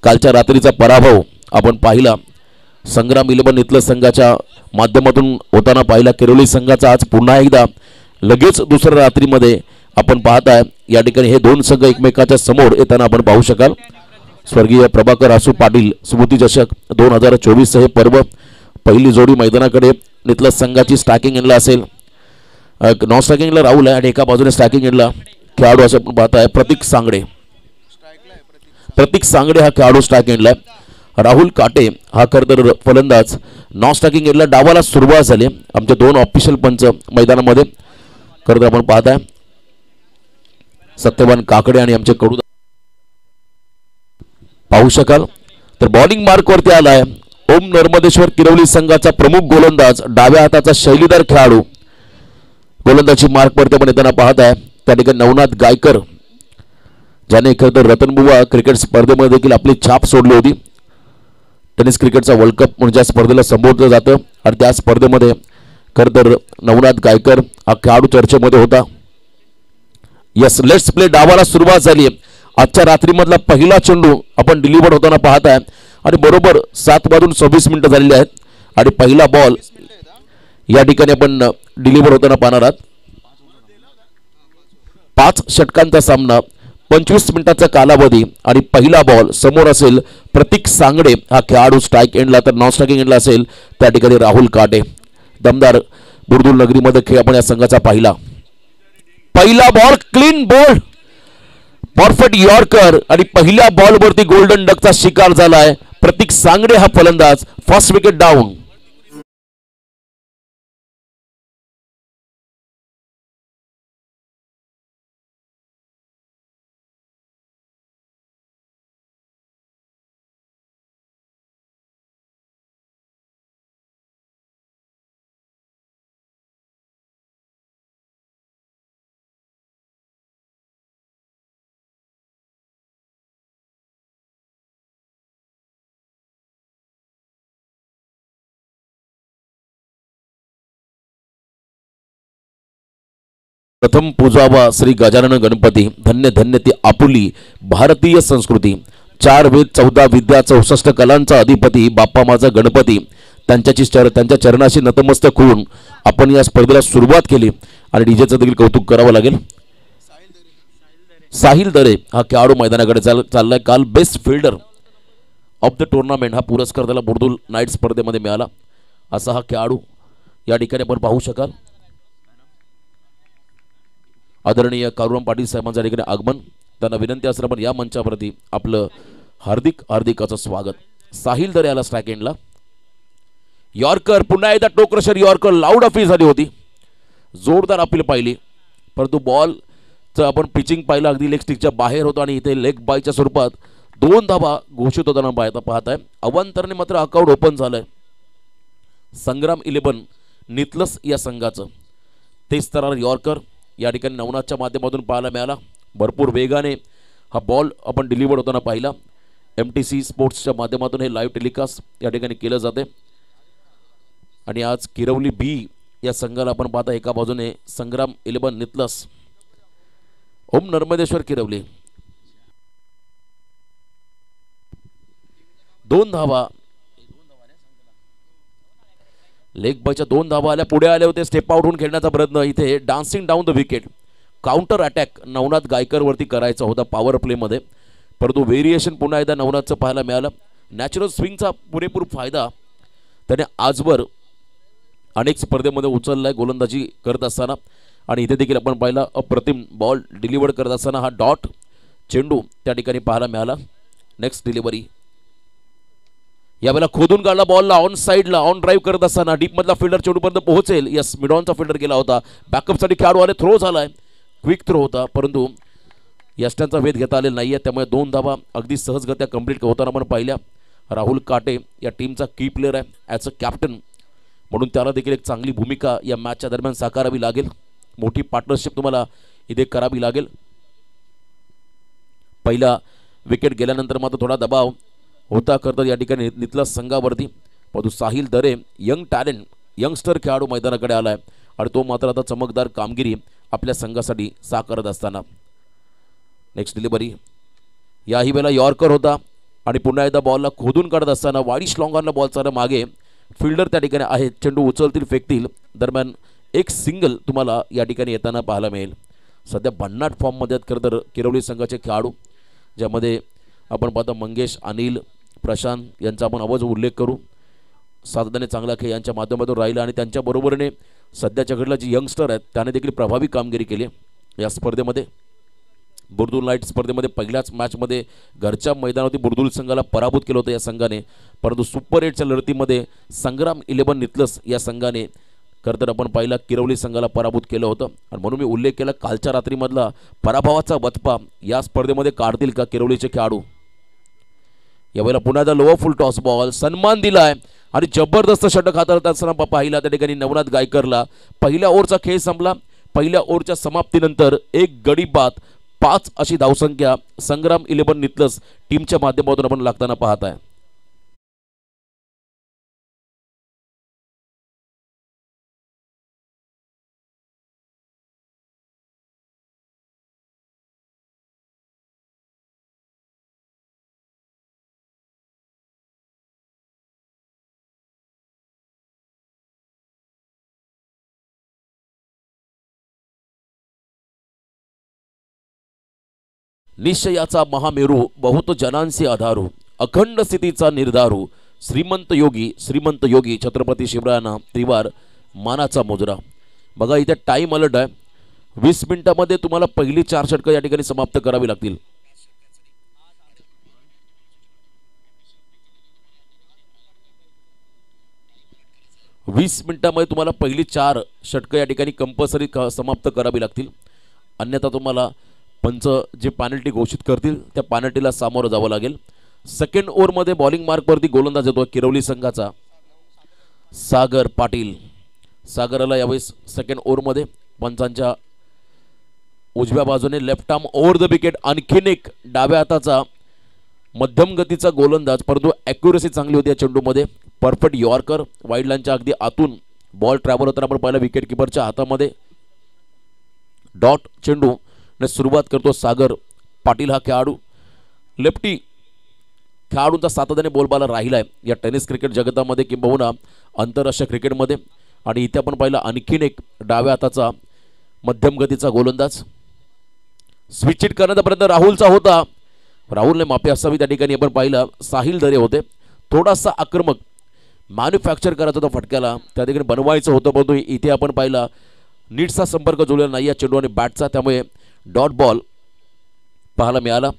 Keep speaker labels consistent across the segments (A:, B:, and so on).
A: कालच्या रात्रीचा पराभव आपण पाहिला संग्राम 11 नितलस संघाच्या माध्यमातून होताना पाहिला। किरोली संघाचा आज पुन्हा एकदा लगेच दुसऱ्या रात्रीमध्ये आपण पाहताय या ठिकाणी हे दोन संघ एकमेकाच्या समोर येताना आपण पाहू शकाल। स्वर्गीय प्रभाकर आसू पाटील स्मृती चषक 2024 हे पर्व पहिली जोडी मैदानाकडे नितलस संघाची स्टॅकिंग एंडला असेल। नॉन स्टॅकिंगला राहुल आहे आणि एका बाजूने स्टॅकिंग एंडला खेळाडू असं आपण पाहताय प्रतीक सांगडे हा खेळाडू स्टॅकिंग एंडला। राहुल काटे हा खरतर फलंदाज। नॉन स्टॅकिंग एंडला डावाला सुरुवात झाली। आमचे दोन ऑफिशियल पंच मैदानामध्ये खरतर आपण पाहताय सत्यवान काकडे आणि आमचे कडू पाहू शकाल। तर बॉलिंग मार्क वरती आलाय ओम नर्मदेश्वर किरवली संघाचा प्रमुख गोलंदाज डाव्या हाताचा शैलीदार खेळाडू। गोलंदाजी मार्क वरती आपण येताना पाहताय त्या ठिकाणी नवनाथ गायकर ज्याने खरतर रतनबुवा क्रिकेट स्पर्धेमध्ये देखील आपली छाप सोडली होती। टेनिस क्रिकेटचा वर्ल्ड कप म्हणून ज्या स्पर्धेला संबोधलं जातं आणि त्या स्पर्धेमध्ये खरतर नवनाथ गायकर हा खेळाडू चर्चेमध्ये होता। यस लेट्स प्ले डावाला सुरुवात झाली। आजच्या रात्रीमधला पहिला चेंडू आपण डिलिव्हर होताना पाहताय आणि बरोबर 7:26 झालेली आहेत आणि पहिला बॉल या ठिकाणी आपण डिलिव्हर होताना पाहणार आहात। 5 षटकांचा सामना 25 मिनिटाचा कालावधी आणि पहिला बॉल समोर असेल प्रतीक सांगडे हा खेळाडू स्ट्राइक एंडला, तर नॉन स्ट्राइकिंग एंडला असेल त्या ठिकाणी राहुल काटे। दमदार बुर्दुल नगरीमध्ये खेळ आपण या संघाचा पाहिला। पहिला ball clean bowled perfect yorker आणि पहिल्या बॉलवरती गोल्डन डकचा शिकार झालाय प्रतीक सांगडे हा फलंदाज। First wicket down. प्रथम पूजावा श्री गजानन गणपती। धन्य धन्य ती आपुली भारतीय संस्कृती। 4 वेद 14 विद्या 64 कलांचा अधिपती बाप्पा माझा गणपती त्यांच्या चरणाशी नतमस्तक होऊन आपण या स्पर्धेला सुरुवात केली आणि डीजेचं देखील कौतुक करावं लागेल। साहिल दरे हा खेळाडू मैदानाकडे चाललाय। काल best fielder of the tournament हा पुरस्कार त्याला बुर्दुल नाईट स्पर्धेमध्ये मिळाला असा हा खेळाडू या ठिकाणी आपण पाहू शकाल। आदरणीय कारुराम पाटील साहेबांच्या ठिकाणी आगमन, त्यांना विनंती असणार पण या मंचावरती आपलं हार्दिक असं स्वागत। साहिल दरे याला स्ट्राइक एंडला। यॉर्कर पुन्हा एकदा टोक्रशर यॉर्कर लाऊड अपील झाली होती, जोरदार अपील पाहिली परंतु बॉलचं आपण पिचिंग पाहिलं अगदी लेग स्टिकच्या बाहेर होतं आणि इथे लेग बायच्या स्वरूपात 2 धावा घोषित होताना पाहताय। अवांतराने मात्र अकाउंट ओपन झालंय संग्राम 11 नितलस या संघाचं। तेच तर यॉर्कर या ठिकाणी नवनाथच्या माध्यमातून पाहायला मिळाला। भरपूर वेगाने हा बॉल आपण डिलिव्हर होताना पाहिला। MTC स्पोर्ट्सच्या माध्यमातून हे लाईव्ह टेलिकास्ट या ठिकाणी केलं जाते आणि आज किरवली बी या संघाला आपण पाहता एका बाजूने संग्राम 11 नितलस, ओम नर्मदेश्वर किरवली। 2 धावा लेग बायच्या 2 धावा आल्या, पुढे आले होते स्टेप आउट होऊन खेळण्याचा प्रयत्न। इथे dancing down the wicket counter attack Navnath Gaikar वरती करायचा होता पॉवर प्ले मध्ये परंतु व्हेरिएशन पुन्हा एकदा नवनाथचं पाहायला मिळालं। नॅचरल स्विंगचा पुरेपूर फायदा त्याने आजवर अनेक स्पर्धेमध्ये उचललाय गोलंदाजी करत असताना आणि इथे देखील आपण पाहिला अप्रतिम बॉल डिलिव्हर करत असताना हा डॉट चेंडू त्या ठिकाणी पाहायला मिळाला। नेक्स्ट डिलिव्हरी यावेळेला खोदून काढला बॉलला ऑन साइडला ऑन ड्राईव्ह करत असताना डीप मधला फिल्डर चेंडूपर्यंत पोहोचेल। यस मिडॉनचा फिल्डर गेला होता, बॅकअपसाठी खेळाडू आले, थ्रो झालाय, क्विक थ्रो होता परंतु यष्ट्यांचा वेध घेता आलेला नाहीये त्यामुळे 2 धावा अगदी सहजगत्या कंप्लीट होताना आपण पाहिल्या। राहुल काटे या टीमचा की प्लेयर आहे ॲज अ कॅप्टन म्हणून त्याला देखील एक चांगली भूमिका या मॅचच्या दरम्यान साकारावी लागेल। मोठी पार्टनरशिप तुम्हाला इथे करावी लागेल। पहिला विकेट गेल्यानंतर मात्र थोडा दबाव होता करता या ठिकाणी नितलस संघावरती परंतु साहिल दरे यंग टॅलेंट यंगस्टर खेळाडू मैदानाकडे आलाय आणि तो मात्र आता चमकदार कामगिरी आपल्या संघासाठी साकारत असताना नेक्स्ट डिलिव्हरी याही वेळेला यॉर्कर होता आणि पुन्हा एकदा बॉलला खोदून काढत असताना वाडी स्लॉंगरला बॉल चालला मागे, फिल्डर त्या ठिकाणी आहेत, चेंडू उचलतील फेकतील, दरम्यान एक सिंगल तुम्हाला या ठिकाणी येताना पाहायला मिळेल. सध्या भन्नाट फॉर्ममध्ये आहेत खरं तर किरवली संघाचे खेळाडू, ज्यामध्ये आपण पाहतो मंगेश, अनिल, प्रशांत यांचा आपण आवाज उल्लेख करू. सातत्याने चांगला खेळ यांच्या माध्यमातून राहिला आणि त्यांच्या बरोबरीने सध्याच्या घडला जी यंगस्टर आहेत त्याने देखील प्रभावी कामगिरी केली या स्पर्धेमध्ये. बुर्दुल नाईट स्पर्धेमध्ये पहिल्याच मॅचमध्ये घरच्या मैदानावरती बुर्दुल संघाला पराभूत केलं होतं या संघाने, परंतु सुपर 8च्या लढतीमध्ये संग्राम 11 नितलस या संघाने खरं तर आपण पाहिला किरवली संघाला पराभूत केलं होतं. आणि म्हणून मी उल्लेख केला कालच्या रात्रीमधला पराभवाचा वचपा या स्पर्धेमध्ये काढतील का किरवलीचे खेळाडू. यावेळेला पुन्हा एकदा लोअर फुल टॉस बॉल सन्मान दिलाय आणि जबरदस्त षटक हाताळत असताना पाहिला त्या ठिकाणी नवनाथ गायकरला. पहिल्या ओव्हरचा खेळ संपला. पहिल्या ओव्हरच्या समाप्तीनंतर एक गडी बाद 5 अशी धावसंख्या संग्राम 11 नितलस टीमच्या माध्यमातून आपण लागताना पाहत आहे. निश्चयाचा महामेरू बहुत जनांसी आधारू, अखंड स्थितीचा निर्धारू, श्रीमंत योगी छत्रपती शिवरायांना त्रिवार मानाचा मुजरा. बघा इथे टाइम अलर्ट आहे. 20 मिनिटांमध्ये तुम्हाला पहिली 4 षटकं या ठिकाणी समाप्त करावी लागतील. वीस मिनिटांमध्ये तुम्हाला पहिली 4 षटकं या ठिकाणी कंपल्सरी समाप्त करावी लागतील, अन्यथा तुम्हाला पंच जे पेनल्टी घोषित करतील त्या पेनल्टीला सामोरं जावं लागेल. सेकंड ओव्हरमध्ये बॉलिंग मार्कवरती गोलंदाज येतो किरवली संघाचा सागर पाटील. सागराला यावेळेस सेकंड ओव्हरमध्ये पंचांच्या उजव्या बाजूने left arm over the wicket, आणखीन एक डाव्या हाताचा मध्यम गतीचा गोलंदाज, परंतु ॲक्युरसी चांगली होती या चेंडूमध्ये. परफेक्ट यॉर्कर वाईड लाईनच्या अगदी आतून बॉल ट्रॅव्हल होताना आपण पाहिलं विकेट किपरच्या हातामध्ये. डॉट चेंडू सुरुवात करतो सागर पाटील हा खेळाडू. लेफ्टी खेळाडूंचा सातत्याने बोलबाला राहिला आहे या टेनिस क्रिकेट जगतामध्ये किंबहुना आंतरराष्ट्रीय क्रिकेटमध्ये. आणि इथे आपण पाहिलं आणखीन एक डाव्या हाताचा मध्यम गतीचा गोलंदाज. स्विच हिट करण्याचा प्रयत्न राहुलचा होता, राहुलने माफी असावी त्या ठिकाणी आपण पाहिलं. साहिल दरे होते, थोडासा आक्रमक मॅन्युफॅक्चर करायचा होता फटक्याला, त्या ठिकाणी बनवायचं होतं, परंतु इथे आपण पाहिला नीटचा संपर्क जुळलेला नाही या चेंडू आणि बॅटचा, त्यामुळे डॉट बॉल पाहायला मिळाला.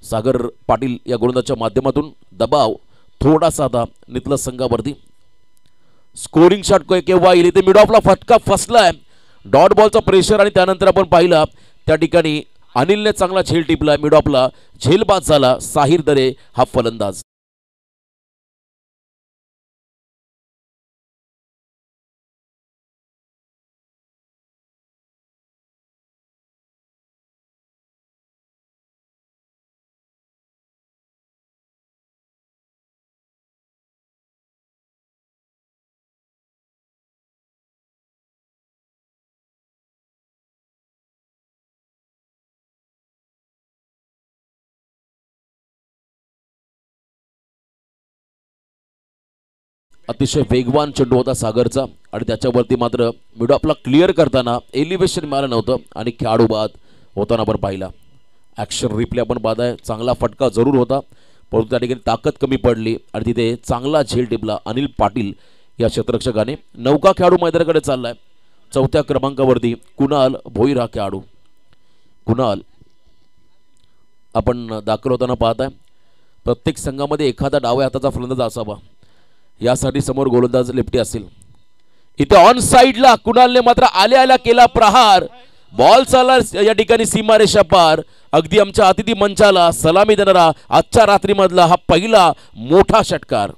A: सागर पाटील या गोलंदाजाच्या माध्यमातून दबाव थोडासा आता नितलस संघावरती. स्कोरिंग शॉट केव्हा येईल इथे मिड ऑफला फटका फसलाय. डॉट बॉलचा प्रेशर आणि त्यानंतर आपण पाहिला त्या ठिकाणी अनिलने चांगला झेल टिपला, मिड ऑफला झेलबाद झाला साहिर दरे हा फलंदाज. अतिशय वेगवान चेंडू होता सागरचा आणि त्याच्यावरती मात्र मिड ऑफला क्लिअर करताना एलिव्हेशन मिळालं नव्हतं आणि खेळाडू बाद होताना आपण पाहिला. ॲक्शन रिप्ले आपण पाहताय, चांगला फटका जरूर होता, परंतु त्या ठिकाणी ताकद कमी पडली आणि तिथे चांगला झेल टिपला अनिल पाटील या क्षेत्ररक्षकाने. नौका खेळाडू मैदानाकडे चाललाय. 4थ्या क्रमांकावरती कुणाल भोईर हा खेळाडू. कुणाल आपण दाखल होताना पाहताय. प्रत्येक संघामध्ये एखादा डाव्या हाताचा फलंदाज असावा, यासाठी समोर गोलंदाज लेफ्टी असेल. इथे ऑन साइडला कुणालने मात्र आल्या केला प्रहार. बॉल चालला या ठिकाणी सीमारेषा पार. अगदी आमच्या अतिथी मंचाला सलामी देणारा आजच्या रात्रीमधला हा पहिला मोठा षटकार.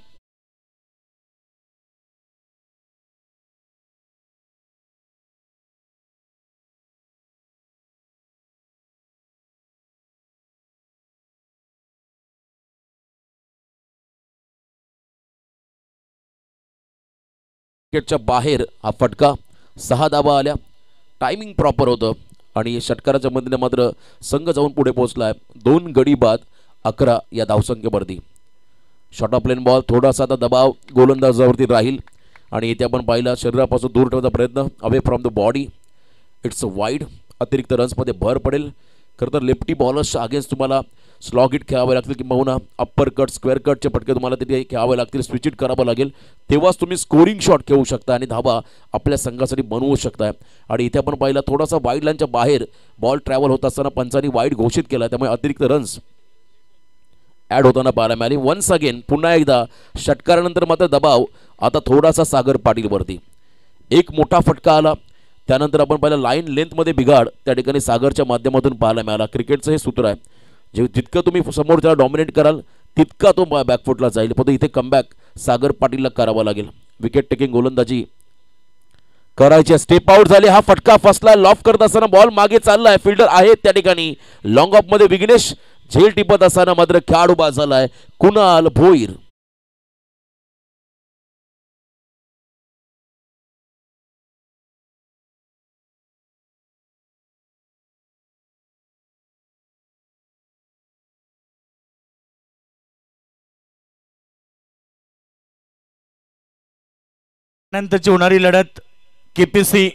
A: विकेटच्या बाहेर हा फटका. 6 धावा आल्या. टायमिंग प्रॉपर होतं आणि षटकाराच्या मधीने मात्र संघ जाऊन पुढे पोहोचलाय. 2 गडी बाद 11 या धावसंख्येवरती. शॉर्ट ऑफ प्लेन बॉल, थोडासा आता दबाव गोलंदाजावरती राहील आणि इथे आपण पाहिला शरीरापासून दूर ठेवण्याचा प्रयत्न, away from the body, it's wide. अतिरिक्त रन्समध्ये भर पडेल. खरं तर लेफ्टी बॉलर्सच्या अगेन्स्ट तुम्हाला स्लॉग हिट खेळावे लागतील किंवा अप्पर कट, स्क्वेअर कटचे फटके तुम्हाला तिथे खेळावे लागतील, स्विच हिट करावं लागेल, तेव्हाच तुम्ही स्कोरिंग शॉट खेळू शकता आणि धावा आपल्या संघासाठी बनवू शकताय. आणि इथे आपण पाहिला थोडासा वाईड लाईनच्या बाहेर बॉल ट्रॅव्हल होत असताना पंचांनी वाईड घोषित केला, त्यामुळे अतिरिक्त रन्स ॲड होताना पाहायला मिळाली. वन्स अगेन पुन्हा एकदा षटकारानंतर मात्र दबाव आता थोडासा सागर पाटीलवरती. एक मोठा फटका आला, त्यानंतर आपण पाहिलं लाईन लेंथमध्ये बिघाड त्या ठिकाणी सागरच्या माध्यमातून पाहायला मिळाला. क्रिकेटचं हे सूत्र आहे, जितकं तुम्ही समोर त्याला डॉमिनेट कराल तितका तो बॅकफुटला जाईल. पण इथे कमबॅक सागर पाटीलला करावा लागेल. विकेट टेकिंग गोलंदाजी करायची, स्टेप आउट झाले. हा फटका फसला, लॉफ करत असताना बॉल मागे चाललाय, फिल्डर आहेत त्या ठिकाणी. लॉंग ऑफ मध्ये विघ्नेश झेल टिपत असताना मात्र खेळाडू बाद झालाय कुणाल भोईर.
B: नंतरची होणारी लढत केपीसी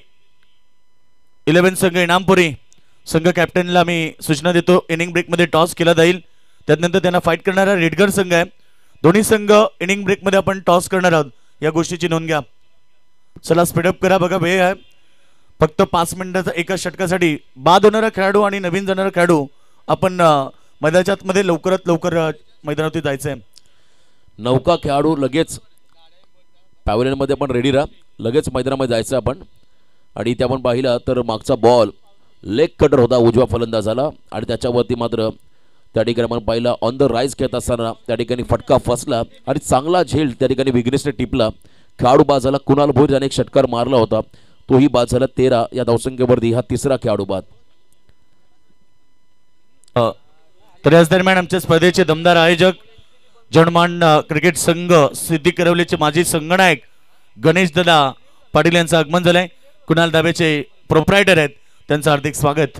B: 11 संघ इनामपुरी संघ कॅप्टनला मी सूचना देतो, इनिंग ब्रेकमध्ये टॉस केला जाईल. त्यानंतर त्यांना फाईट करणारा रेडगर संघ आहे. दोन्ही संघ इनिंग ब्रेकमध्ये आपण टॉस करणार आहोत, या गोष्टीची नोंद घ्या. चला स्पीडअप करा, बघा वेळ आहे फक्त 5 मिनिटाचा. एका षटकासाठी बाद होणारा खेळाडू आणि नवीन जाणारा खेळाडू आपण मैदानाच्या आतमध्ये लवकरात लवकर मैदानावरती जायचं आहे.
A: नौका खेळाडू लगेच पॅव्हलियनमध्ये आपण रेडी राहा, लगेच मैदानामध्ये जायचं आपण. आणि इथे आपण पाहिलं तर मागचा बॉल लेग कटर होता उजव्या फलंदाजाला आणि त्याच्यावरती मात्र त्या ठिकाणी आपण पाहिला ऑन द राईज खेळत असताना त्या ठिकाणी फटका फसला आणि चांगला झेल त्या ठिकाणी विघ्नेशने टिपला. खेळाडू बाद झाला. कुणाल भोईर याने एक षटकार मारला होता, तोही बाद झाला. 13 या धावसंख्येवरती हा तिसरा खेळाडू बाद.
B: तर याच दरम्यान आमच्या स्पर्धेचे दमदार आयोजक जनमान क्रिकेट संघ सिद्धी करवलीचे माजी संघनायक गणेश दादा पाटील यांचं आगमन झालंय. कुणाल दाबेचे प्रोप्रायटर आहेत, त्यांचं हार्दिक स्वागत.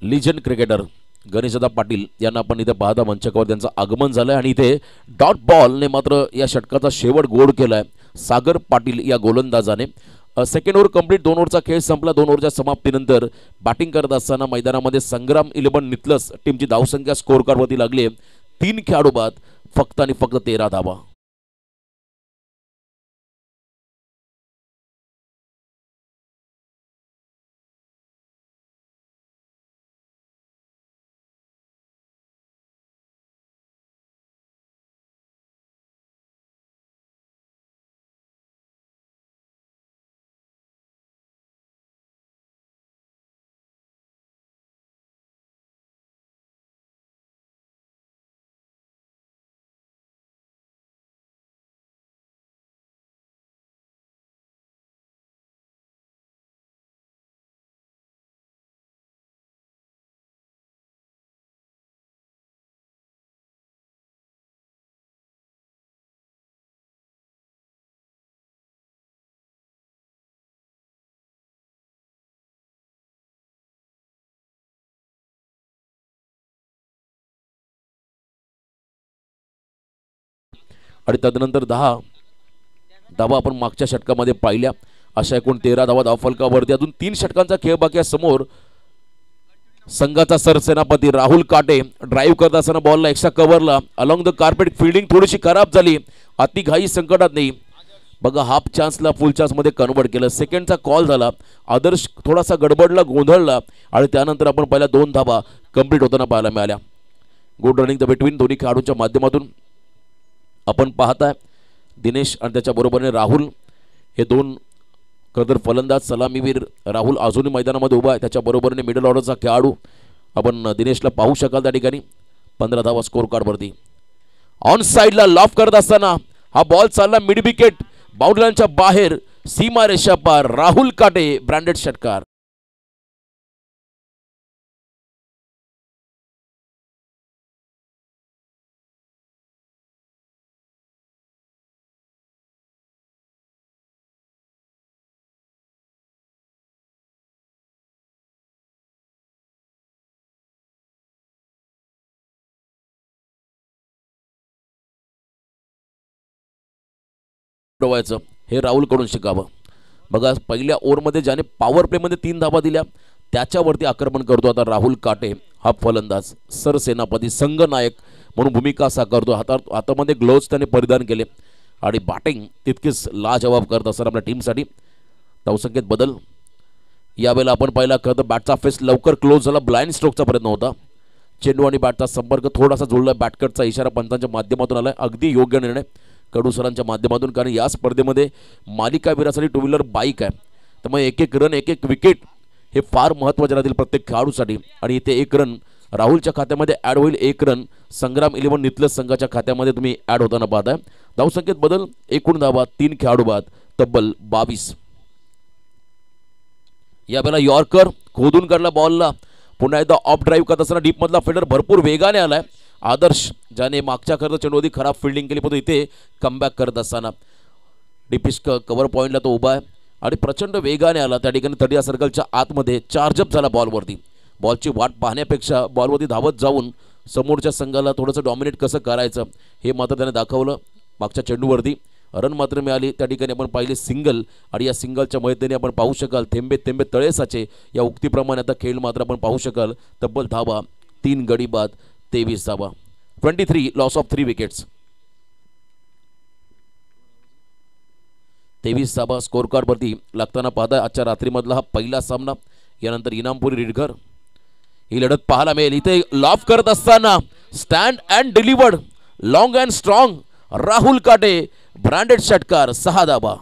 A: लिजंड क्रिकेटर गणेशदादा पाटील यांना आपण इथे पाहता मंचकावर त्यांचं आगमन झालंय आणि इथे डॉट बॉलने मात्र या षटकाचा शेवट गोड केलाय सागर पाटील या गोलंदाजाने. सेकंड ओव्हर कंप्लीट, 2 ओव्हरचा खेळ संपला. 2 ओव्हरच्या समाप्तीनंतर बॅटिंग करत असताना मैदानामध्ये संग्राम 11 नितलस टीमची धावसंख्या स्कोर कार्डवरती लागली. 3 खेळाडू बाद, फक्त आणि फक्त 13 धावा. आणि तदनंतर 10 धावा आपण मागच्या षटकामध्ये पाहिल्या. अशा एकूण 13 धावा धावफलकावरती. अजून 3 षटकांचा खेळ बाकी आहे. समोर संघाचा सरसेनापती राहुल काटे ड्राईव्ह करत असताना बॉलला एक्स्ट्रा कव्हरला अलॉंग द कार्पेट. फिल्डिंग थोडीशी खराब झाली, अतिघाई संकटात नाही. बघा हाफ चान्सला फुल चान्समध्ये कन्वर्ट केलं. सेकंडचा कॉल झाला, आदर्श थोडासा गडबडला, गोंधळला आणि त्यानंतर आपण पहिल्या 2 धावा कंप्लीट होताना पाहायला मिळाल्या. गुड रनिंग द बिटवीन दोन्ही खेळाडूंच्या माध्यमातून आपण पाहताय. दिनेश आणि त्याच्या बरोबरीने राहुल हे 2 खरं फलंदाज. सलामीवीर राहुल अजूनही मैदानामध्ये उभा आहे, त्याच्या बरोबरीने मिडल ऑर्डरचा खेळाडू आपण दिनेशला पाहू शकाल त्या ठिकाणी. 15 धावा स्कोर कार्डवरती. ऑन साईडला लॉफ करत असताना हा बॉल चालला मिड विकेट, बाउंड्रीच्या बाहेर, सीमा रेषा पार. राहुल काटे ब्रँडेड षटकार. उडवायचं हे राहुलकडून शिकावं. बघा पहिल्या ओव्हरमध्ये ज्याने पॉवर प्लेमध्ये 3 धाबा दिल्या त्याच्यावरती आक्रमण करतो आता राहुल काटे हा फलंदाज. सरसेनापती संघनायक म्हणून भूमिका साकारतो. हातामध्ये ग्लोव्ज त्याने परिधान केले आणि बॅटिंग तितकीच लाजवाब करत असताना आपल्या टीमसाठी. धावसंख्येत बदल यावेळेला आपण पाहिला खरं तर बॅटचा फेस लवकर क्लोज झाला. ब्लाइंड स्ट्रोकचा प्रयत्न होता. चेंडू आणि बॅटचा संपर्क थोडासा जुळला. बॅटकटचा इशारा पंचांच्या माध्यमातून आला. अगदी योग्य निर्णय कडू सरांच्या माध्यमातून, कारण या स्पर्धेमध्ये मालिकावीरासाठी टू व्हीलर बाईक आहे. त्यामुळे एक एक रन एक एक विकेट हे फार महत्त्वाचे राहतील प्रत्येक खेळाडूसाठी. आणि इथे एक रन राहुलच्या खात्यामध्ये ॲड होईल. एक रन संग्राम 11 नितलस संघाच्या खात्यामध्ये तुम्ही ॲड होताना पाहताय. धावसंख्येत बदल एकूण धावा 3 खेळाडू बाद तब्बल 22. यावेळेला यॉर्कर खोदून काढला बॉलला. पुन्हा एकदा ऑफ ड्राईव्ह करत असताना डीपमधला फिल्डर भरपूर वेगाने आलाय. आदर्श ज्याने मागच्या खरं चेंडूवरती खराब फिल्डिंग केली पण इथे कमबॅक करत असताना डीपिश कव्हर पॉईंटला तो उभा आहे आणि प्रचंड वेगाने आला. त्या ठिकाणी 30 सर्कलच्या आतमध्ये चार्जअप झाला बॉलवरती. बॉलची वाट पाहण्यापेक्षा बॉलवरती धावत जाऊन समोरच्या संघाला थोडंसं डॉमिनेट कसं करायचं हे मात्र त्याने दाखवलं. मागच्या चेंडूवरती रन मात्र मिळाली. त्या ठिकाणी आपण पाहिले सिंगल आणि या सिंगलच्या मदतीने आपण पाहू शकाल थेंबे थेंबे तळे साचे या उक्तीप्रमाणे आता खेळ मात्र आपण पाहू शकाल. तब्बल धावा 3 गडी बाद 23 धावा. 23 लॉस ऑफ 3 विकेट्स. 23 धावा स्कोर कार्डवरती लागताना पाहता आजच्या रात्रीमधला हा पहिला सामना. यानंतर इनामपुरी रिडगर ही लढत पाहायला मिळेल. इथे लॉफ करत असताना stand and delivered long and strong Rahul काटे ब्रँडेड षटकार 6 धावा.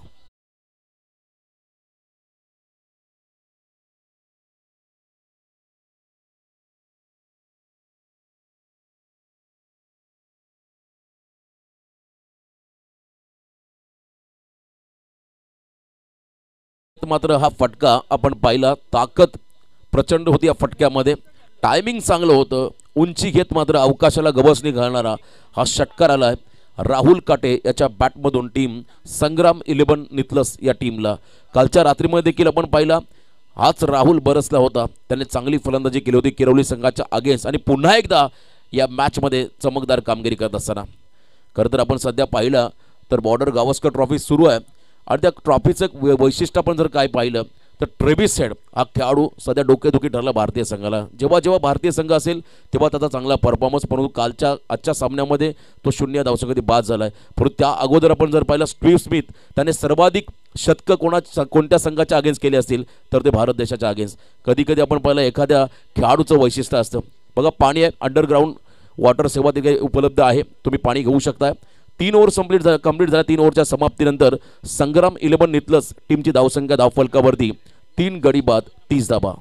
A: मात्र हा फटका आपण पाहिला. ताकद प्रचंड होती या फटक्यामध्ये. टायमिंग चांगलं होतं. उंची घेत मात्र अवकाशाला गवसणी घालणारा हा षटकार आलाय राहुल काटे याच्या बॅटमधून टीम संग्राम 11 नितलस या टीमला. कालच्या रात्रीमध्ये देखील आपण पाहिला हाच राहुल बरसला होता. त्याने चांगली फलंदाजी केली होती किरवली संघाच्या अगेन्स्ट आणि पुन्हा एकदा या मॅचमध्ये चमकदार कामगिरी करत असताना. खरं तर आपण सध्या पाहिलं तर बॉर्डर गावस्कर ट्रॉफी सुरू आहे आणि त्या ट्रॉफीचं वैशिष्ट्य आपण जर काय पाहिलं तर ट्रेव्हिस हेड हा खेळाडू सध्या डोकेदुखी ठरला भारतीय संघाला. जेव्हा जेव्हा भारतीय संघ असेल तेव्हा त्याचा चांगला परफॉर्मन्स, परंतु आजच्या सामन्यामध्ये तो 0 धावसंख्येत बाद झाला आहे. परंतु त्या अगोदर आपण जर पाहिलं स्टीव्ह स्मिथ त्याने सर्वाधिक शतकं कोणत्या संघाच्या अगेन्स्ट केले असतील तर ते भारत देशाच्या अगेन्स्ट. कधी कधी आपण पाहिलं एखाद्या खेळाडूचं वैशिष्ट्य असतं. बघा पाणी आहे, अंडरग्राऊंड वॉटर सेवा तिथे उपलब्ध आहे, तुम्ही पाणी घेऊ शकताय. 3 ओव्हर कंप्लीट झाल्या. 3 ओव्हरच्या समाप्तीनंतर संग्राम 11 नितलस टीमची धावसंख्या धावफलकावरती 3 गडी बाद 30 धाबा.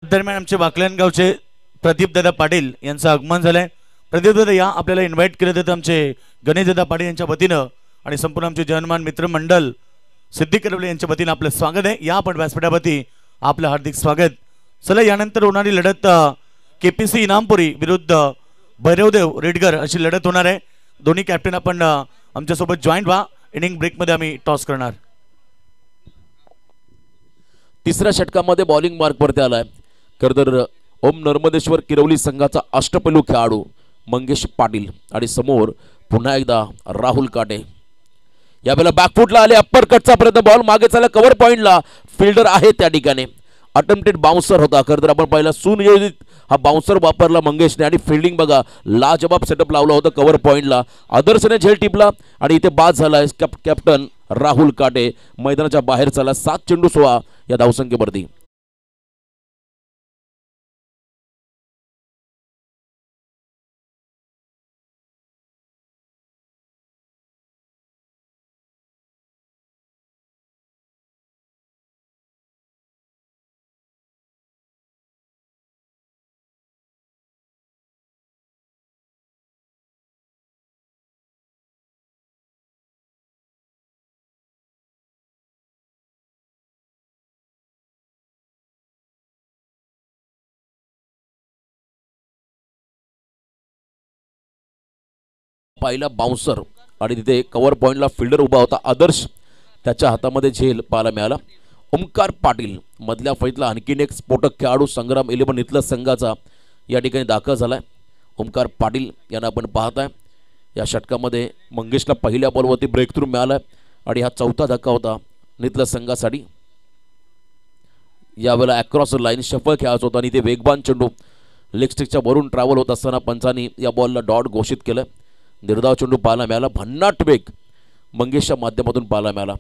B: दरम्यान आमचे वाकलन गावचे प्रदीप दादा पाटील यांचं आगमन झालंय. प्रदीप दादा या आपल्याला इन्व्हाइट केलं जातं आमचे गणेश दादा पाटील यांच्या वतीनं आणि संपूर्ण आमचे जनमान मित्रमंडळ सिद्धी करवले यांच्या वतीनं आपलं स्वागत आहे. या आपण व्यासपीठावरती आपलं हार्दिक स्वागत. चला यानंतर होणारी लढत केपीसी इनामपुरी विरुद्ध भैरवदेव रेडगर अशी लढत होणार आहे. दोन्ही कॅप्टन आपण आमच्यासोबत जॉईंट व्हा. इनिंग ब्रेकमध्ये आम्ही टॉस करणार.
A: तिसऱ्या षटकामध्ये बॉलिंग मार्कवरती आलाय खरं तर ओम नर्मदेश्वर किरवली संघाचा अष्टपैलू खेळाडू मंगेश पाटील आणि समोर पुन्हा एकदा राहुल काटे. यावेळेला बॅकफुटला आले, अप्पर कटचा प्रयत्न, बॉल मागे चालला कव्हर पॉइंटला, फिल्डर आहे त्या ठिकाणी. अटेम्प्टेड बाउन्सर होता खरं तर आपण पाहिला सुनियोजित हा बाउन्सर वापरला मंगेशने आणि फिल्डिंग बघा लाजबाब सेटअप लावला होता कव्हर पॉइंटला. आदर्शने झेल टिपला आणि इथे बाद झाला कॅप्टन राहुल काटे मैदानाच्या बाहेर चालला. 7 चेंडू 16 या धावसंख्येवरती. पाहिला बाउन्सर आणि तिथे कव्हर पॉइंटला फिल्डर उभा होता आदर्श, त्याच्या हातामध्ये झेल पाहायला मिळाला. ओमकार पाटील मधल्या फैतला आणखीन एक स्फोटक खेळाडू संग्राम 11 इथल्या संघाचा या ठिकाणी दाखल झालाय. ओमकार पाटील यांना आपण पाहताय. या षटकामध्ये मंगेशला पहिल्या बॉलवरती ब्रेक थ्रू मिळाला आणि हा चौथा धक्का होता नितल्या संघासाठी. यावेळेला अक्रॉस लाईन शफल खेळायचा होता आणि ते वेगवान चेंडू लेग स्टिकच्या वरून ट्रॅव्हल होत असताना पंचांनी या बॉलला डॉट घोषित केलं. निर्धाव चेंडू पाहायला मिळाला. भन्नाट वेग मंगेशच्या माध्यमातून पाहायला मिळाला.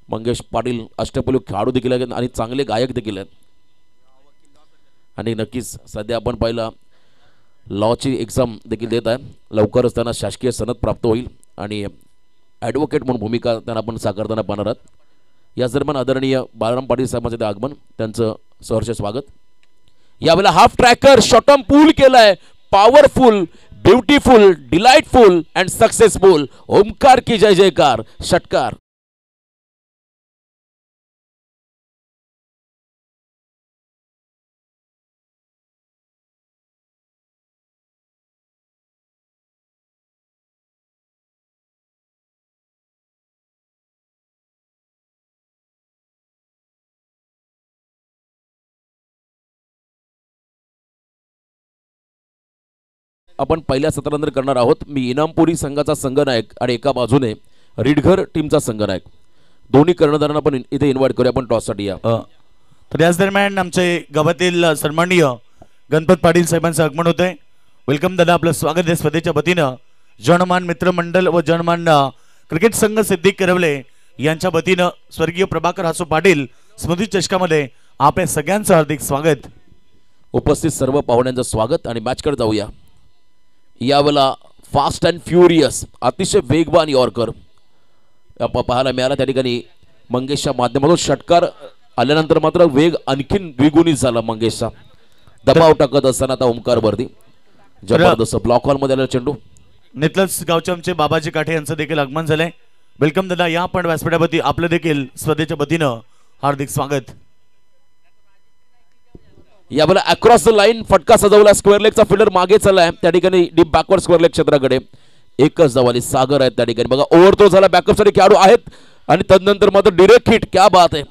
A: मंगेश पाटील अष्टपैलू खेळाडू देखील आहेत आणि चांगले गायक देखील आहेत. आणि नक्कीच सध्या आपण पाहिला लॉची एक्झाम देखील देत आहे. लवकरच त्यांना शासकीय सनद प्राप्त होईल आणि ॲडव्होकेट म्हणून भूमिका त्यांना आपण साकारताना पाहणार आहात. याच दरम्यान आदरणीय बाळराम पाटील साहेबांचे आगमन, त्यांचं सहर्ष स्वागत. यावेळेला हाफ ट्रॅकर शॉटम पूल केलाय. Powerful, beautiful, delightful and successful. Omkar की जय जयकार. षटकार आपण पहिल्या सत्रानंतर करणार आहोत. मी इनामपुरी संघाचा संघनायक आणि एका बाजूने रिडघर टीमचा संघनायक, दोन्ही कर्णधारांना पण इथे इन्व्हाइट करूया आपण टॉससाठी. या
B: तर याच दरम्यान आमचे गावातील सन्माननीय गणपत पाटील साहेबांचं आगमन होतंय. वेलकम दादा, आपलं स्वागत आहे स्पर्धेच्या वतीनं. जनमान मित्रमंडळ व जनमान क्रिकेट संघ सिद्दीक करवले यांच्या वतीनं स्वर्गीय प्रभाकर हासू पाटील स्मृती चषकामध्ये आपल्या सगळ्यांचं हार्दिक स्वागत.
A: उपस्थित सर्व पाहुण्यांचं स्वागत आणि मॅचकडे जाऊया. यावेळेला फास्ट अँड फ्युरियस अतिशय वेगवान यॉर्कर पाहायला मिळाला. त्या ठिकाणी मंगेशच्या माध्यमातून षटकार आल्यानंतर मात्र वेग आणखीन द्विगुणित झाला मंगेशचा. दबाव टाकत असताना आता ओमकार वरती जबरदस्त ब्लॉक हॉल मध्ये आलेला चेंडू.
B: नितलस गावचे आमचे बाबाजी काठे यांचं देखील आगमन झालंय. वेलकम दादा, या पण व्यासपीठावरती आपलं देखील स्पर्धेच्या वतीनं हार्दिक स्वागत.
A: यावेळेला अक्रॉस द लाईन फटका सजवला. स्क्वेअर लेगचा फिल्डर मागे चाललाय. त्या ठिकाणी डीप बॅकवर्ड स्क्वेअर लेग क्षेत्राकडे एकच जवाली सागर आहेत. त्या ठिकाणी बघा ओव्हरथ्रो झाला. बॅकअपसाठी खेळाडू आहेत आणि तदनंतर मात्र डिरेक्ट हिट. क्या बात आहे.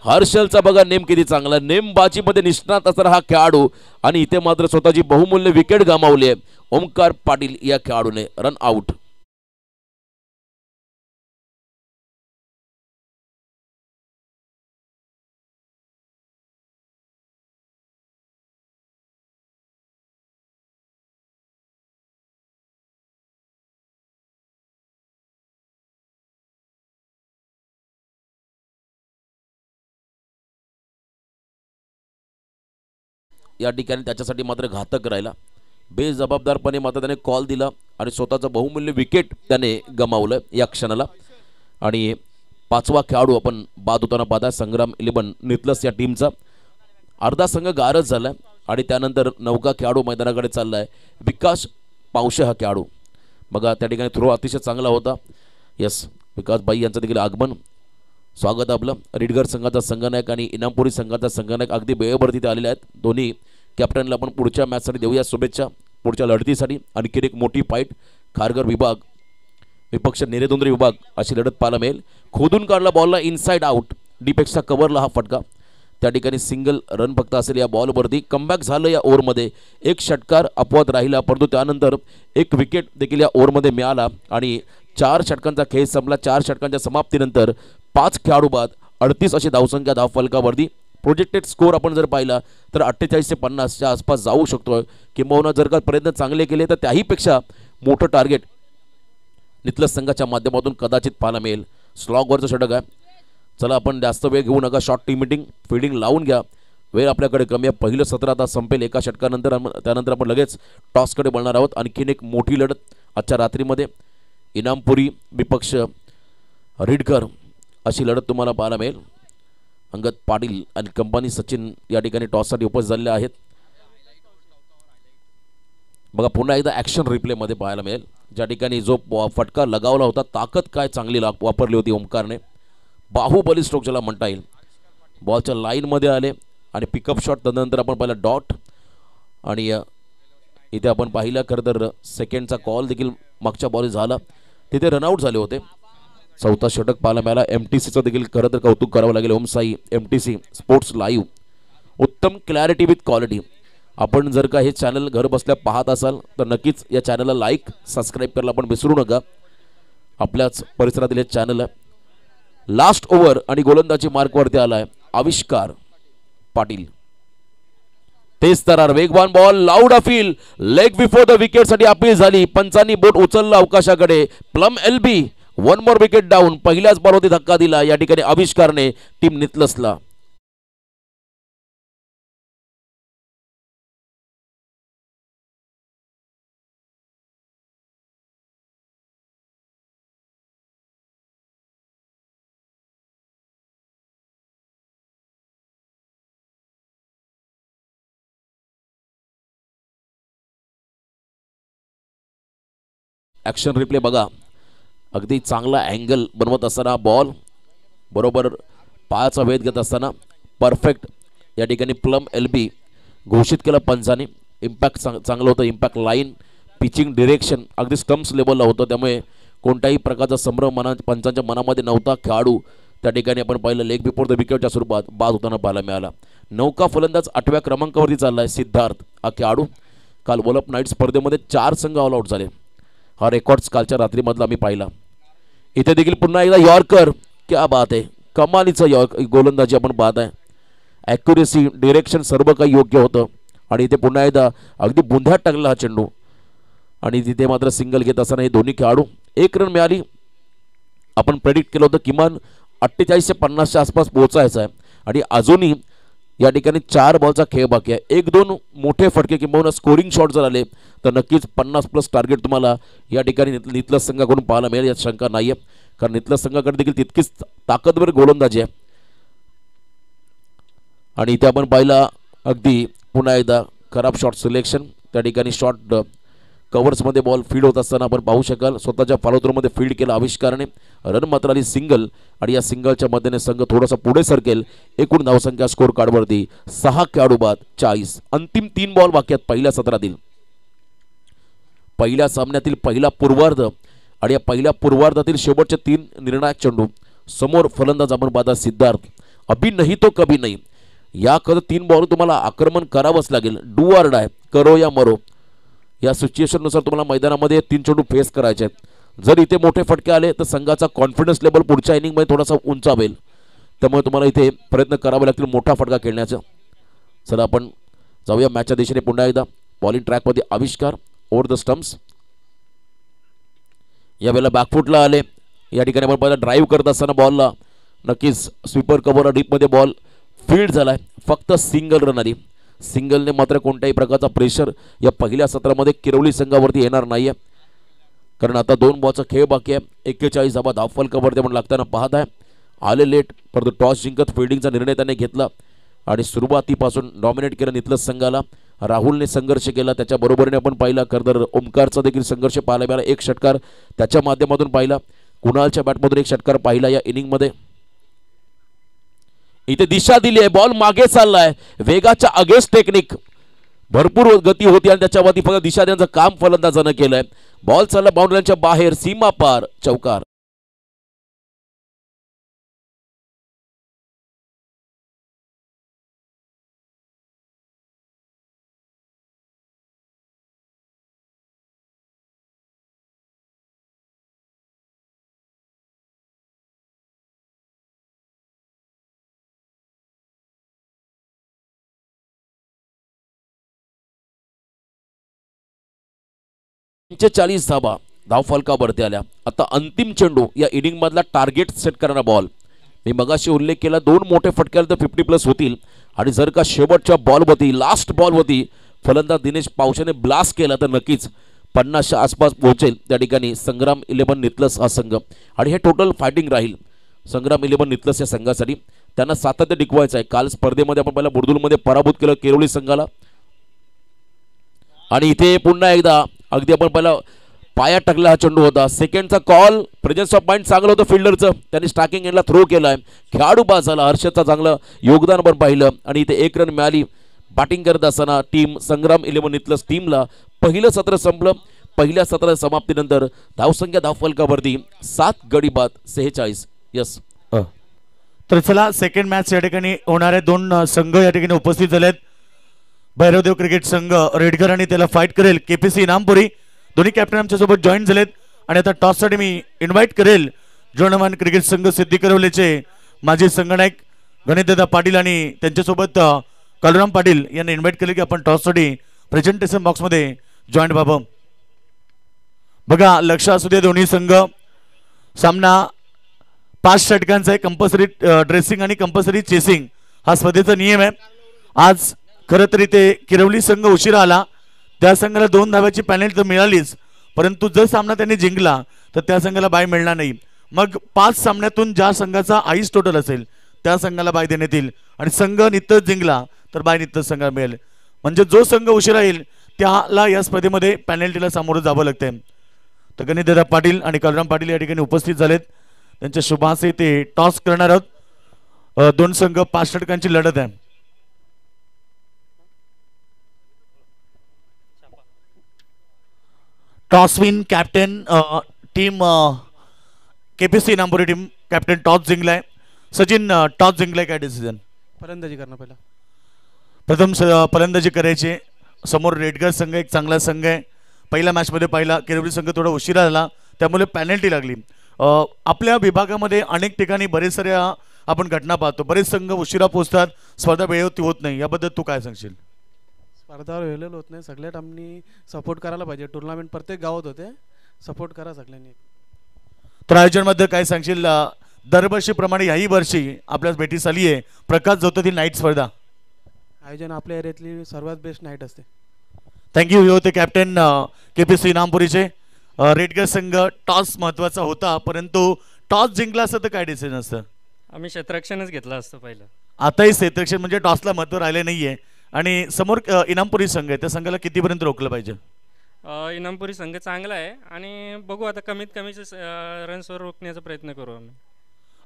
A: हर्षलचा बघा नेम किती चांगला. नेमबाजीमध्ये निष्णात असणारा हा खेळाडू आणि इथे मात्र स्वतःची बहुमूल्य विकेट गमावली आहे. ओमकार पाटील या खेळाडूने रन आउट. या ठिकाणी त्याच्यासाठी मात्र घातक राहिला. बेजबाबदारपणे मात्र त्याने कॉल दिला आणि स्वतःचं बहुमूल्य विकेट त्याने गमावलं या क्षणाला. आणि पाचवा खेळाडू आपण बाद होताना पाहता संग्राम 11 नितलस या टीमचा. अर्धा संघ गारच झाला आणि त्यानंतर नौका खेळाडू मैदानाकडे चाललाय. विकास पावशे हा खेळाडू बघा त्या ठिकाणी थ्रो अतिशय चांगला होता. यस, विकास बाई यांचं देखील आगमन. स्वागत आपलं. रिडगर संघाचा संघनायक आणि इनामपुरी संघाचा संघनायक अगदी वेळेवर तिथे आलेले आहेत. दोन्ही कॅप्टनला आपण पुढच्या मॅचसाठी देऊया शुभेच्छा. पुढच्या लढतीसाठी आणखीन एक मोठी फाईट. खारघर विभाग विपक्ष निरेदोंद्री विभाग अशी लढत पाहायला मिळेल. खोदून काढला बॉलला इनसाइड आउट. डीपेक्सचा कव्हरला हा फटका. त्या ठिकाणी सिंगल रन फक्त असेल या बॉलवरती. कमबॅक झालं या ओव्हरमध्ये. एक षटकार अपवाद राहिला परंतु त्यानंतर एक विकेट देखील या ओव्हरमध्ये मिळाला आणि 4 षटकांचा खेळ संपला. 4 षटकांच्या समाप्तीनंतर 5 खेळाडू बाद 38 अशी धावसंख्या धावफलकावरती. प्रोजेक्टेड स्कोर आपण जर पाहिला तर 48 ते 50च्या आसपास जाऊ शकतो. किंबहुना जर का प्रयत्न चांगले केले तर त्याहीपेक्षा मोठं टार्गेट नितलस संघाच्या माध्यमातून कदाचित पाहायला मिळेल. स्लॉगवरचं षटक आहे. चला आपण जास्त वेळ घेऊ नका. शॉर्ट टीम मीटिंग फिल्डिंग लावून घ्या. वेळ आपल्याकडे कमी आहे. पहिलं सत्र आता संपेल एका षटकानंतर. त्यानंतर आपण लगेच टॉसकडे बोलणार आहोत. आणखीन एक मोठी लढत आजच्या रात्रीमध्ये इनामपुरी विपक्ष रिडकर अशी लढत तुम्हाला पाहायला मिळेल. अंगद पाटील आणि कंपनी सचिन या ठिकाणी टॉससाठी उपस्थित झालेले आहेत. बघा पुन्हा एकदा ॲक्शन रिप्लेमध्ये पाहायला मिळेल. ज्या ठिकाणी जो फटका लगावला होता ताकद काय चांगली वापरली होती ओमकारने. बाहुबली स्ट्रोक ज्याला म्हणता येईल. बॉलच्या लाईनमध्ये आले आणि पिकअप शॉट. तदनंतर आपण पाहिला डॉट आणि इथे आपण पाहिलं खरं तर सेकंडचा कॉल देखील मागच्या बॉल झाला तिथे रनआउट झाले होते. चौथा षटक पाहायला मिळाला. MTCचं देखील खरं तर कौतुक करावं लागेल. ओम साई MTC स्पोर्ट्स लाईव्ह, उत्तम क्लॅरिटी विथ क्वालिटी. आपण जर का हे चॅनल घर बसल्या पाहत असाल तर नक्कीच या चॅनलला लाईक सबस्क्राईब करायला आपण विसरू नका. आपल्याच परिसरातील हे चॅनल आहे. लास्ट ओव्हर आणि गोलंदाजी मार्कवरती आलाय आविष्कार पाटील. तेच तरार वेगवान ball loud appeal leg before the wicket साठी अपील झाली. पंचांनी बोट उचलला अवकाशाकडे. Plumb LB 1 more wicket down. पहिल्याच बॉलवरती धक्का दिला या ठिकाणी आविष्कारने टीम नितलसला. ॲक्शन रिप्ले बघा. अगदी चांगला अँगल बनवत असताना बॉल बरोबर पायाचा वेध घेत असताना परफेक्ट या ठिकाणी प्लम LB घोषित केला पंचाने. इम्पॅक्ट चांगलं होतं. इम्पॅक्ट लाईन पिचिंग डिरेक्शन अगदी स्टम्प्स लेवलला होतं. त्यामुळे कोणत्याही प्रकारचा संभ्रम पंचांच्या मनामध्ये नव्हता. खेळाडू त्या ठिकाणी आपण पाहिलं लेग बिफोर द विकेटच्या स्वरूपात बाद होताना पाहायला मिळाला. नौका फलंदाज 8व्या क्रमांकावरती चाललाय सिद्धार्थ हा खेळाडू. काल वॉलअप नाईट स्पर्धेमध्ये 4 संघ ऑल आउट झाले. हा रेकॉर्ड्स कालच्या रात्रीमधला आम्ही पाहिला. इथे देखील पुन्हा एकदा यॉर्कर. क्या बात आहे. कमालीचं गोलंदाजी आपण पाहत आहे. ॲक्युरेसी डिरेक्शन सर्व काही योग्य होतं. आणि इथे पुन्हा एकदा अगदी बुंध्यात टाकला हा चेंडू. आणि तिथे मात्र सिंगल घेत असताना हे दोन्ही खेळाडू 1 रन मिळाली. आपण प्रेडिक्ट केलं होतं किमान 48 ते 50च्या आसपास पोहोचायचं आहे. आणि अजूनही या ठिकाणी 4 बॉलचा खेळ बाकी आहे. 1-2 मोठे फटके किंवा स्कोरिंग शॉट जर आले तर नक्कीच 50+ टार्गेट तुम्हाला या ठिकाणी नितलस संघाकडून पाहायला मिळेल यात शंका नाही आहे. कारण नितलस संघाकडे देखील तितकीच ताकदवर गोलंदाजी आहे. आणि इथे आपण पाहिला अगदी पुन्हा एकदा खराब शॉट सिलेक्शन. त्या ठिकाणी शॉट कव्हर्समध्ये बॉल फीड होत असताना आपण पाहू शकाल स्वतःच्या फॉलोथ्रूमध्ये फील्ड केला आविष्कारने. रन मात्र आली सिंगल. आणि या सिंगलच्या मदतीने संघ थोडासा पुढे सरकेल. एकूण धावसंख्या स्कोर कार्डवरती 6 खेळाडू बाद 40. अंतिम 3 बॉल बाकी आहेत पहिल्या सत्रातील. पहिल्या सामन्यातील पहिला पूर्वार्ध आणि या पहिल्या पूर्वार्धातील शेवटचे 3 निर्णायक चेंडू. समोर फलंदाज आपण पाहता सिद्धार्थ. अभी नाही तो कभी नाही. या 3 बॉल तुम्हाला आक्रमण करावंच लागेल. डू ऑर डाय करो या मरो या सिच्युएशननुसार तुम्हाला मैदानामध्ये 3 चेंडू फेस करायचे आहेत. जर इथे मोठे फटके आले तर संघाचा कॉन्फिडन्स लेवल पुढच्या इनिंगमध्ये थोडासा उंचावेल. त्यामुळे तुम्हाला इथे प्रयत्न करावे लागतील मोठा फटका खेळण्याचा. चला आपण जाऊया मॅचच्या दिशेने. पुन्हा एकदा बॉलिंग ट्रॅकमध्ये आविष्कार ओव्हर द स्टम्प्स. यावेळेला बॅकफुटला आले. या ठिकाणी आपण पहिला ड्राईव्ह करत असताना बॉलला नक्कीच स्वीपर कव्हर डीपमध्ये बॉल फील्ड झालाय. फक्त सिंगल रन आली. सिंगलने मात्र कोणत्याही प्रकारचा प्रेशर या पहिल्या सत्रामध्ये किरवली संघावरती येणार नाहीये. कारण आता 2 बॉलचा खेळ बाकी आहे. 41 धावा धावफलकावरती आपण लागताना पाहत आहे. आले लेट परंतु टॉस जिंकत फिल्डिंगचा निर्णय त्याने घेतला आणि सुरुवातीपासून डॉमिनेट केलं नितलस संघाला. राहुलने संघर्ष केला. त्याच्या बरोबरीने आपण पाहिला खरं ओमकारचा देखील संघर्ष पाहायला मिळाला. 1 षटकार त्याच्या माध्यमातून पाहिला. कुणालच्या बॅटमधून 1 षटकार पाहिला या इनिंगमध्ये. इथे दिशा दिली आहे. बॉल मागे चाललाय. वेगाच्या अगेन्स्ट टेक्निक भरपूर गती होती आणि त्याच्यावरती फक्त दिशा देण्याचं काम फलंदाजानं केलंय. बॉल चालला बाउंड्रीच्या बाहेर सीमा पार चौकार. चे 40 धावा धावफलकावरती आल्या. आता अंतिम चेंडू या इनिंग मधला टार्गेट सेट करणारा बॉल. मी मगाशी उल्लेख केला 2 मोठे फटके आले तर 50+ होतील. आणि जर का शेवटच्या बॉलवरती लास्ट बॉलवरती फलंदाज दिनेश पावशेने ब्लास्ट केला तर नक्कीच 50च्या आसपास पोहोचेल त्या ठिकाणी संग्राम 11 नितलस हा संघ. आणि हे टोटल फायटिंग राहील संग्राम 11 नितलस या संघासाठी. त्यांना सातत्य टिकवायचं आहे. काल स्पर्धेमध्ये आपण पहिला बुर्दुलमध्ये पराभूत केलं केरवली संघाला. आणि इथे पुन्हा एकदा अगदी आपण पहिला पायात टाकला हा चेंडू होता. सेकंडचा कॉल प्रेझेन्स ऑफ माइंड चांगलं होतं फिल्डरचं. त्यांनी स्टार्टिंग एंडला थ्रो केलाय. खेळाडू बाद झाला. हर्षदचं चांगलं योगदान पण पाहिलं. आणि इथे 1 रन मिळाली. बॅटिंग करत असताना टीम संग्राम 11 नितलस टीमला पहिलं सत्र संपलं पहिल्या सत्राच्या समाप्तीनंतर धावसंख्या धावफलकावरती 7 गडी बाद 46. यस
B: तर चला सेकंड मॅच या ठिकाणी होणारे दोन संघ या ठिकाणी उपस्थित झालेत. भैरवदेव क्रिकेट संघ रेडगर आणि त्याला फाईट करेल केपीसी इनामपुरी. दोन्ही कॅप्टन आमच्या सोबत जॉईन झालेत आणि आता टॉस साठी मी इन्व्हाइट करेल जोडमान क्रिकेट संघ सिद्धी करवलेचे माजी संघनायक गणेशदादा पाटील आणि त्यांच्यासोबत कालुराम पाटील यांना इन्व्हाइट केले की आपण टॉस साठी प्रेझेंटेशन बॉक्स मध्ये जॉईन व्हावं. बघा लक्ष असू दे दोन्ही संघ. सामना 5 षटकांचा आहे. कंपल्सरी ड्रेसिंग आणि कंपल्सरी चेसिंग हा स्पर्धेचा नियम आहे. आज खरं तर इथे किरवली संघ उशिरा आला. त्या संघाला 2 धाव्याची पॅनल्टी तर मिळालीच, परंतु जर सामना त्यांनी जिंकला तर त्या संघाला बाय मिळणार नाही. मग 5 सामन्यातून ज्या संघाचा आईस टोटल असेल त्या संघाला बाय देण्यात येईल आणि संघ नित्य जिंकला तर बाय नित्य संघाला मिळेल. म्हणजे जो संघ उशिरा येईल त्याला या स्पर्धेमध्ये पॅनल्टीला सामोरं जावं लागतंय. तर गणेशदादा पाटील आणि कालराम पाटील या ठिकाणी उपस्थित झालेत. त्यांच्या शुभासे ते टॉस करणार आहोत. 2 संघ 5 षटकांची लढत आहे. Toss win captain team KPC Inampuri team captain toss जिंकलाय. सचिन टॉस जिंकलाय काय डिसिजन?
C: फलंदाजी करणं पहिला.
B: प्रथम फलंदाजी करायची. समोर रेडगर संघ एक चांगला संघ आहे. पहिल्या मॅचमध्ये पाहिला किरवली संघ थोडा उशिरा झाला त्यामुळे पॅनल्टी लागली. आपल्या विभागामध्ये अनेक ठिकाणी बरेच साऱ्या आपण घटना पाहतो. बरेच संघ उशिरा पोहोचतात, स्पर्धा वेळेवरती होत नाही. याबद्दल तू काय सांगशील?
C: स्पर्धा वेळेला होत नाही. सगळ्यात आम्ही सपोर्ट करायला पाहिजे. टुर्नामेंट प्रत्येक गावात होते, सपोर्ट करा सगळ्यांनी.
B: तर आयोजनमध्ये काय सांगशील? दरवर्षीप्रमाणे याही वर्षी आपल्याच भेटीस आली आहे प्रकाश जोतती नाईट स्पर्धा.
C: आयोजन आपल्या एरियातली सर्वात बेस्ट नाईट असते.
B: थँक्यू. हे होते कॅप्टन केपीसी इनामपुरीचे. रेडगर संघ टॉस महत्वाचा होता, परंतु टॉस जिंकला असतं तर काय डिसिजन असतं?
D: आम्ही क्षेत्ररक्षणच घेतलं असतं पहिलं.
B: आताही क्षेत्ररक्षण म्हणजे टॉसला महत्व राहिले नाहीये. आणि समोर इनामपुरी संघ आहे, त्या संघाला कितीपर्यंत रोखलं पाहिजे?
D: इनामपुरी संघ चांगला आहे आणि बघू आता कमीत कमी रन्सवर रोखण्याचा प्रयत्न करू आम्ही.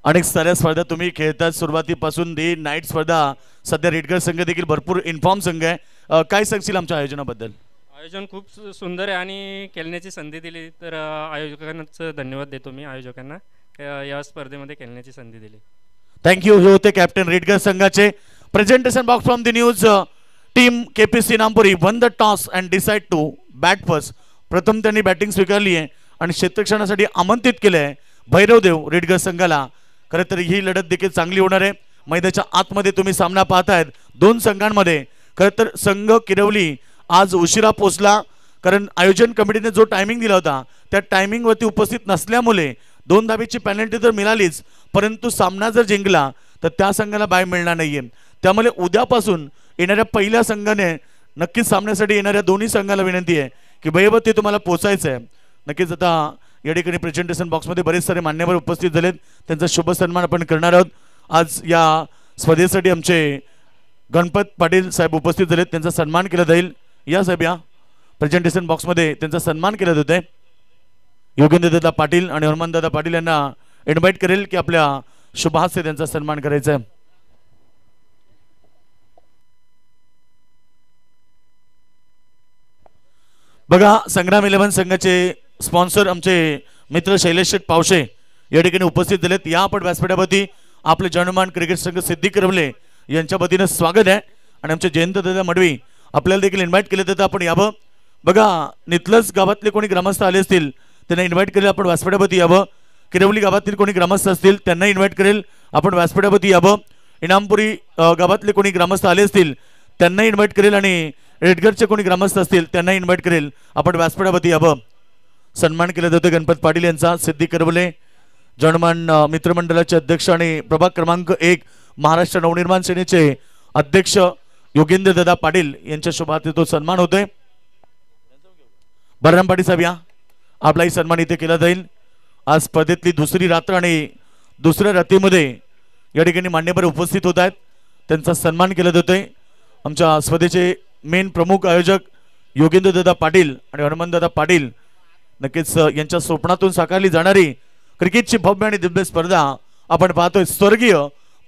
B: अनेक साऱ्या स्पर्धा तुम्ही खेळतात सुरुवातीपासून. दी नाईट स्पर्धा सध्या रेडगर संघ देखील भरपूर इन्फॉर्म संघ आहे. काय सांगशील आमच्या आयोजनाबद्दल?
D: आयोजन खूप सुंदर आहे आणि खेळण्याची संधी दिली तर आयोजकांचं धन्यवाद देतो मी आयोजकांना या स्पर्धेमध्ये खेळण्याची संधी दिली.
B: थँक्यू. हे होते कॅप्टन रेडगर संघाचे. Presentation box from the news team KPC Inampuri won the toss and decide to bat first. प्रथम त्यांनी बॅटिंग स्वीकारली आहे आणि क्षेत्ररक्षणासाठी आमंत्रित केले आहे भैरवदेव रेडगर संघाला. खरं तर ही लढत देखील चांगली होणार आहे. मैदानाच्या आतमध्ये तुम्ही सामना पाहतायत 2 संघांमध्ये. खरं तर संघ किरवली आज उशिरा पोचला, कारण आयोजन कमिटीने जो टायमिंग दिला होता त्या टायमिंगवरती उपस्थित नसल्यामुळे 2 धावेची पेनल्टी तर मिळालीच, परंतु सामना जर जिंकला तर त्या संघाला बाय मिळणार नाहीये. त्यामुळे उद्यापासून येणाऱ्या पहिल्या संघाने नक्कीच सामन्यासाठी येणाऱ्या दोन्ही संघाला विनंती आहे की भैयावती तुम्हाला पोचायचं आहे. नक्कीच आता या ठिकाणी प्रेझेंटेशन बॉक्समध्ये बरेच सारे मान्यवर उपस्थित झालेत. त्यांचा शुभ सन्मान आपण करणार आहोत. आज या स्पर्धेसाठी आमचे गणपत पाटील साहेब उपस्थित झालेत, त्यांचा सन्मान केला जाईल. या साहेब या प्रेझेंटेशन बॉक्समध्ये त्यांचा सन्मान केला जातोय. योगेंद्रदादा पाटील आणि हनुमानदादा पाटील यांना इन्व्हाइट करेल की आपल्या शुभहास्य त्यांचा सन्मान करायचा आहे. बघा संग्राम 11 संघाचे स्पॉन्सर आमचे मित्र शैलेश शेठ पावशे या ठिकाणी उपस्थित झालेत. या आपण व्यासपीठावरती आपले जनमान क्रिकेट संघ सिद्धी करवले यांच्या वतीनं स्वागत आहे. आणि आमचे जयंत दादा मडवी आपल्याला देखील इन्व्हाइट केले तर आपण यावं. बघा नितलस गावातले कोणी ग्रामस्थ आले असतील त्यांना इन्व्हाइट करेल आपण व्यासपीठावरती यावं. किरवली गावातील कोणी ग्रामस्थ असतील त्यांना इन्व्हाइट करेल आपण व्यासपीठावरती यावं. इनामपुरी गावातले कोणी ग्रामस्थ आले असतील त्यांना इन्व्हाइट करेल आणि रेडगरचे कोणी ग्रामस्थ असतील त्यांना इन्व्हाइट करेल आपण व्यासपीठावरती यावं. सन्मान केला जातो गणपत पाटील यांचा. सिद्धी करवले जनमान मित्रमंडळाचे अध्यक्ष आणि प्रभाग क्रमांक 1 महाराष्ट्र नवनिर्माण सेनेचे अध्यक्ष योगेंद्र दादा पाटील यांच्या शुभार्थे तो सन्मान होतोय. बलराम पाटील साहेब या आपलाही सन्मान इथे केला जाईल. आज स्पर्धेतली दुसरी रात्र आणि दुसऱ्या रात्रीमध्ये या ठिकाणी मान्यवर उपस्थित होत आहेत, त्यांचा सन्मान केला जातोय. आमच्या स्पर्धेचे मेन प्रमुख आयोजक योगेंद्र दादा पाटील आणि हनुमानदादा पाटील. नक्कीच यांच्या स्वप्नातून साकारली जाणारी क्रिकेटची भव्य आणि दिव्य स्पर्धा आपण पाहतोय. स्वर्गीय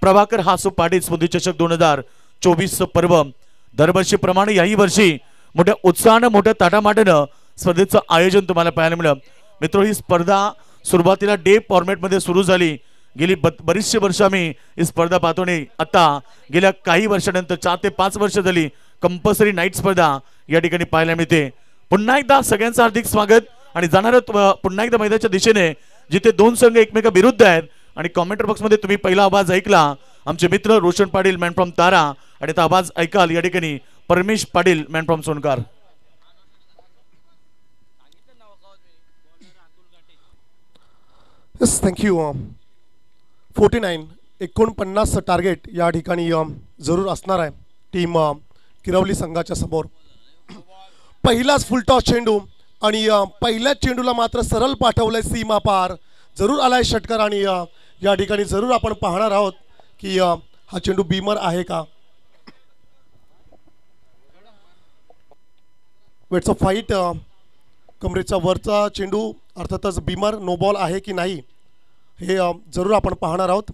B: प्रभाकर हासू पाटील स्मृती चषक 2024 पर्व दरवर्षीप्रमाणे याही वर्षी मोठ्या उत्साहानं मोठ्या ताटामाटानं स्पर्धेचं आयोजन तुम्हाला पाहायला मिळालं. मित्र, ही स्पर्धा सुरुवातीला डे फॉर्मॅटमध्ये सुरू झाली. गेली बरीचशी वर्ष आम्ही ही स्पर्धा पाहतो आणि आता गेल्या काही वर्षानंतर 4 ते 5 वर्ष झाली कंपल्सरी नाईट स्पर्धा या ठिकाणी पाहायला मिळते. पुन्हा एकदा सगळ्यांचं हार्दिक स्वागत. आणि जाणार पुन्हा एकदा मैदानाच्या दिशेने जिथे 2 संघ एकमेका विरुद्ध आहेत. आणि कॉमेंटर बॉक्समध्ये तुम्ही पहिला आवाज ऐकला आमचे मित्र रोशन पाटील मॅन फ्रॉम तारा, आणि आता आवाज ऐकाल या ठिकाणी Paramesh Patil man from Sonkar.
E: Yes, thank you. 49 target या ठिकाणी जरूर असणार आहे टीम किरवली संघाच्या समोर. पहिलाच फुलटॉस चेंडू आणि पहिल्याच चेंडूला मात्र सरळ पाठवलंय सीमा पार. जरूर आलाय षटकार आणि या ठिकाणी जरूर आपण पाहणार आहोत की हा चेंडू बीमर आहे का. वेट्स अ फाईट. कमरेचा वरचा चेंडू अर्थातच बीमर नो बॉल आहे की नाही हे जरूर आपण पाहणार आहोत.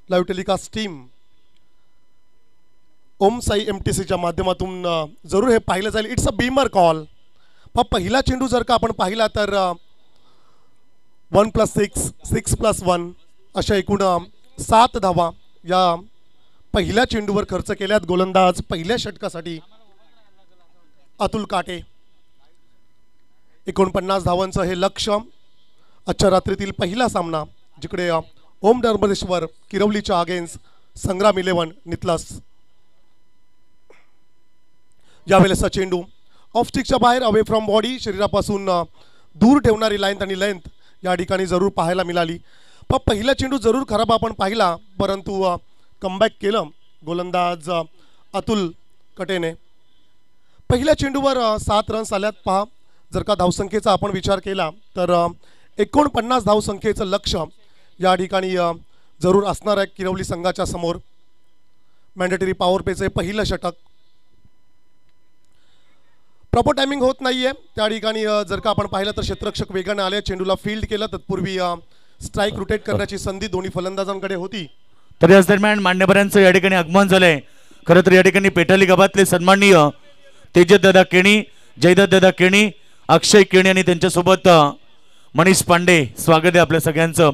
E: लाईव्ह टेलिकास्ट टीम ओम साई MTCच्या माध्यमातून जरूर हे पाहिलं जाईल. It's a Beamer call. पहिला चेंडू जर का आपण पाहिला तर 1+6 6+1 अशा एकूण 7 धावा या पहिल्या चेंडूवर खर्च केल्यात गोलंदाज पहिल्या षटकासाठी अतुल काटे. 49 धावांचं हे लक्ष्य. आजच्या रात्रीतील पहिला सामना जिकडे ओम नर्मदेश्वर किरवलीच्या अगेन्स्ट संग्राम 11 नितलास. यावेळेसचा चेंडू ऑफ स्टिकच्या बाहेर अवे फ्रॉम बॉडी, शरीरापासून दूर ठेवणारी लाईन आणि लेंथ या ठिकाणी जरूर पाहायला मिळाली. पण पहिला चेंडू जरूर खराब आपण पाहिला, परंतु कमबॅक केलं गोलंदाज अतुल कटेने. पहिल्या चेंडूवर 7 रन्स आल्यात. पहा, जर का धावसंख्येचा आपण विचार केला तर 49 धावसंख्येचं लक्ष्य या ठिकाणी जरूर असणार आहे किरवली संघाच्या समोर. मॅन्डेटरी पॉवर प्लेचे पहिलं षटक. प्रॉपर टायमिंग होत नाहीये त्या ठिकाणी. जर का आपण पाहिलं तर क्षेत्ररक्षक वेगाने आले, चेंडूला फील्ड केलं. तत्पूर्वी स्ट्राईक रोटेट करण्याची संधी दोन्ही फलंदाजांकडे होती.
B: तर याच दरम्यान मान्यवरांचं या ठिकाणी आगमन झालंय. खरं तर या ठिकाणी पेटाली गावातले सन्माननीय तेजदादा केणी, जयदत्तदादा केणी, अक्षय केणी आणि त्यांच्यासोबत मनीष पांडे. स्वागत आहे आपल्या सगळ्यांचं.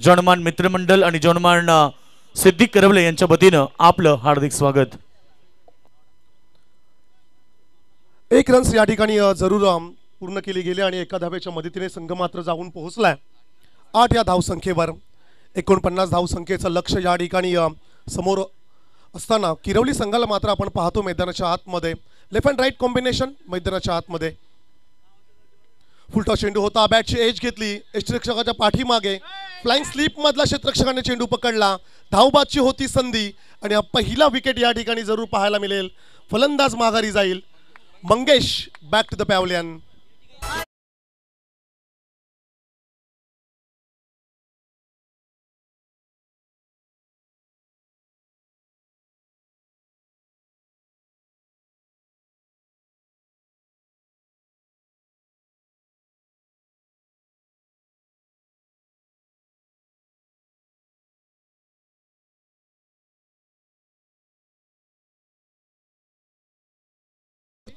B: जॉनमान मित्रमंडळ आणि जॉनमान सिद्दीक करवले यांच्या वतीनं आपलं हार्दिक स्वागत.
E: 1 रन्स या ठिकाणी जरूर पूर्ण केली गेली आणि एका धावेच्या मदतीने संघ मात्र जाऊन पोहोचलाय 8 या धावसंख्येवर. 49 धावसंख्येचं लक्ष या ठिकाणी समोर असताना किरवली संघाला मात्र आपण पाहतो मैदानाच्या आतमध्ये लेफ्ट अँड राईट कॉम्बिनेशन मैदानाच्या आतमध्ये. फुलटॉस चेंडू होता. बॅटची एज घेतली क्षेत्ररक्षकाच्या पाठीमागे. फ्लाइंग स्लीप मधला क्षेत्ररक्षकाने चेंडू पकडला. धावबादची होती संधी आणि पहिला विकेट या ठिकाणी जरूर पाहायला मिळेल. फलंदाज माघारी जाईल. Mangesh back to the pavilion.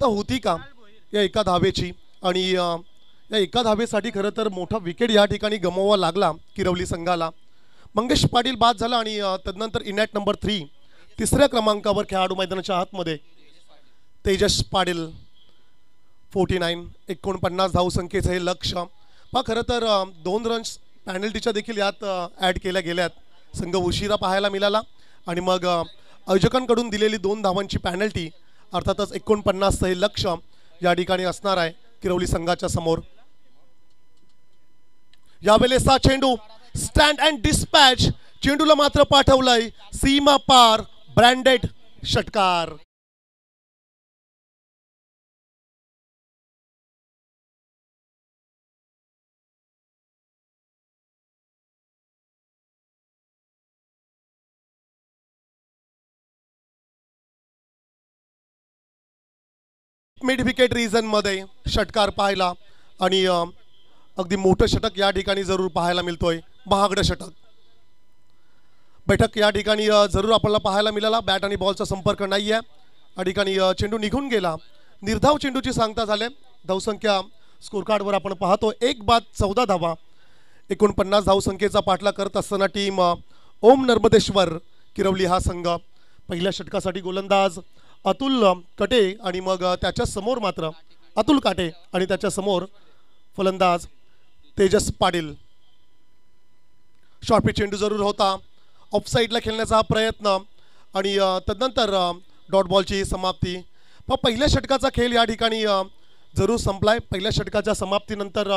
E: होती का या एका धावेची आणि या एका धावेसाठी खरं तर मोठा विकेट या ठिकाणी गमवावा लागला किरवली संघाला. मंगेश पाटील बाद झाला आणि तदनंतर इनॅट नंबर 3 तिसऱ्या क्रमांकावर खेळाडू मैदानाच्या आतमध्ये तेजस पाटील. 49 धावसंख्येचं हे लक्ष्य. पहा, खरं तर 2 रन्स पॅनल्टीच्या देखील यात ॲड केल्या गेल्यात. संघ उशिरा पाहायला मिळाला आणि मग आयोजकांकडून दिलेली 2 धावांची पॅनल्टी. अर्थातच 49 हे लक्ष्य या ठिकाणी असणार आहे किरवली संघाच्या समोर. यावेळेसचा चेंडू स्टँड अँड डिस्पॅच. चेंडूला मात्र पाठवलंय सीमा पार. ब्रँडेड षटकार. मिड विकेट रीजन मध्ये षटकार पाहिला आणि अगदी मोठं षटक या ठिकाणी जरूर पाहायला मिळतोय. महागडं षटक. बैठक या ठिकाणी जरूर आपल्याला पाहायला मिळाला. बॅट आणि बॉलचा संपर्क नाहीये या ठिकाणी. चेंडू निघून गेला. निर्धाव चेंडूची सांगता झाले. धावसंख्या स्कोर कार्डवर आपण पाहतो. 1 बाद 14 धावा. 49 धावसंख्येचा पाठलाग करत असताना टीम ओम नर्मदेश्वर किरवली हा संघ. पहिल्या षटकासाठी गोलंदाज अतुल कटे आणि मग त्याच्या समोर मात्र अतुल काटे आणि त्याच्या समोर फलंदाज तेजस पाटील. शॉर्ट पिच चेंडू जरूर होता. ऑफ साईडला खेळण्याचा हा प्रयत्न आणि तदनंतर डॉट बॉलची समाप्ती. पहिल्या षटकाचा खेळ या ठिकाणी जरूर संपलाय. पहिल्या षटकाच्या समाप्तीनंतर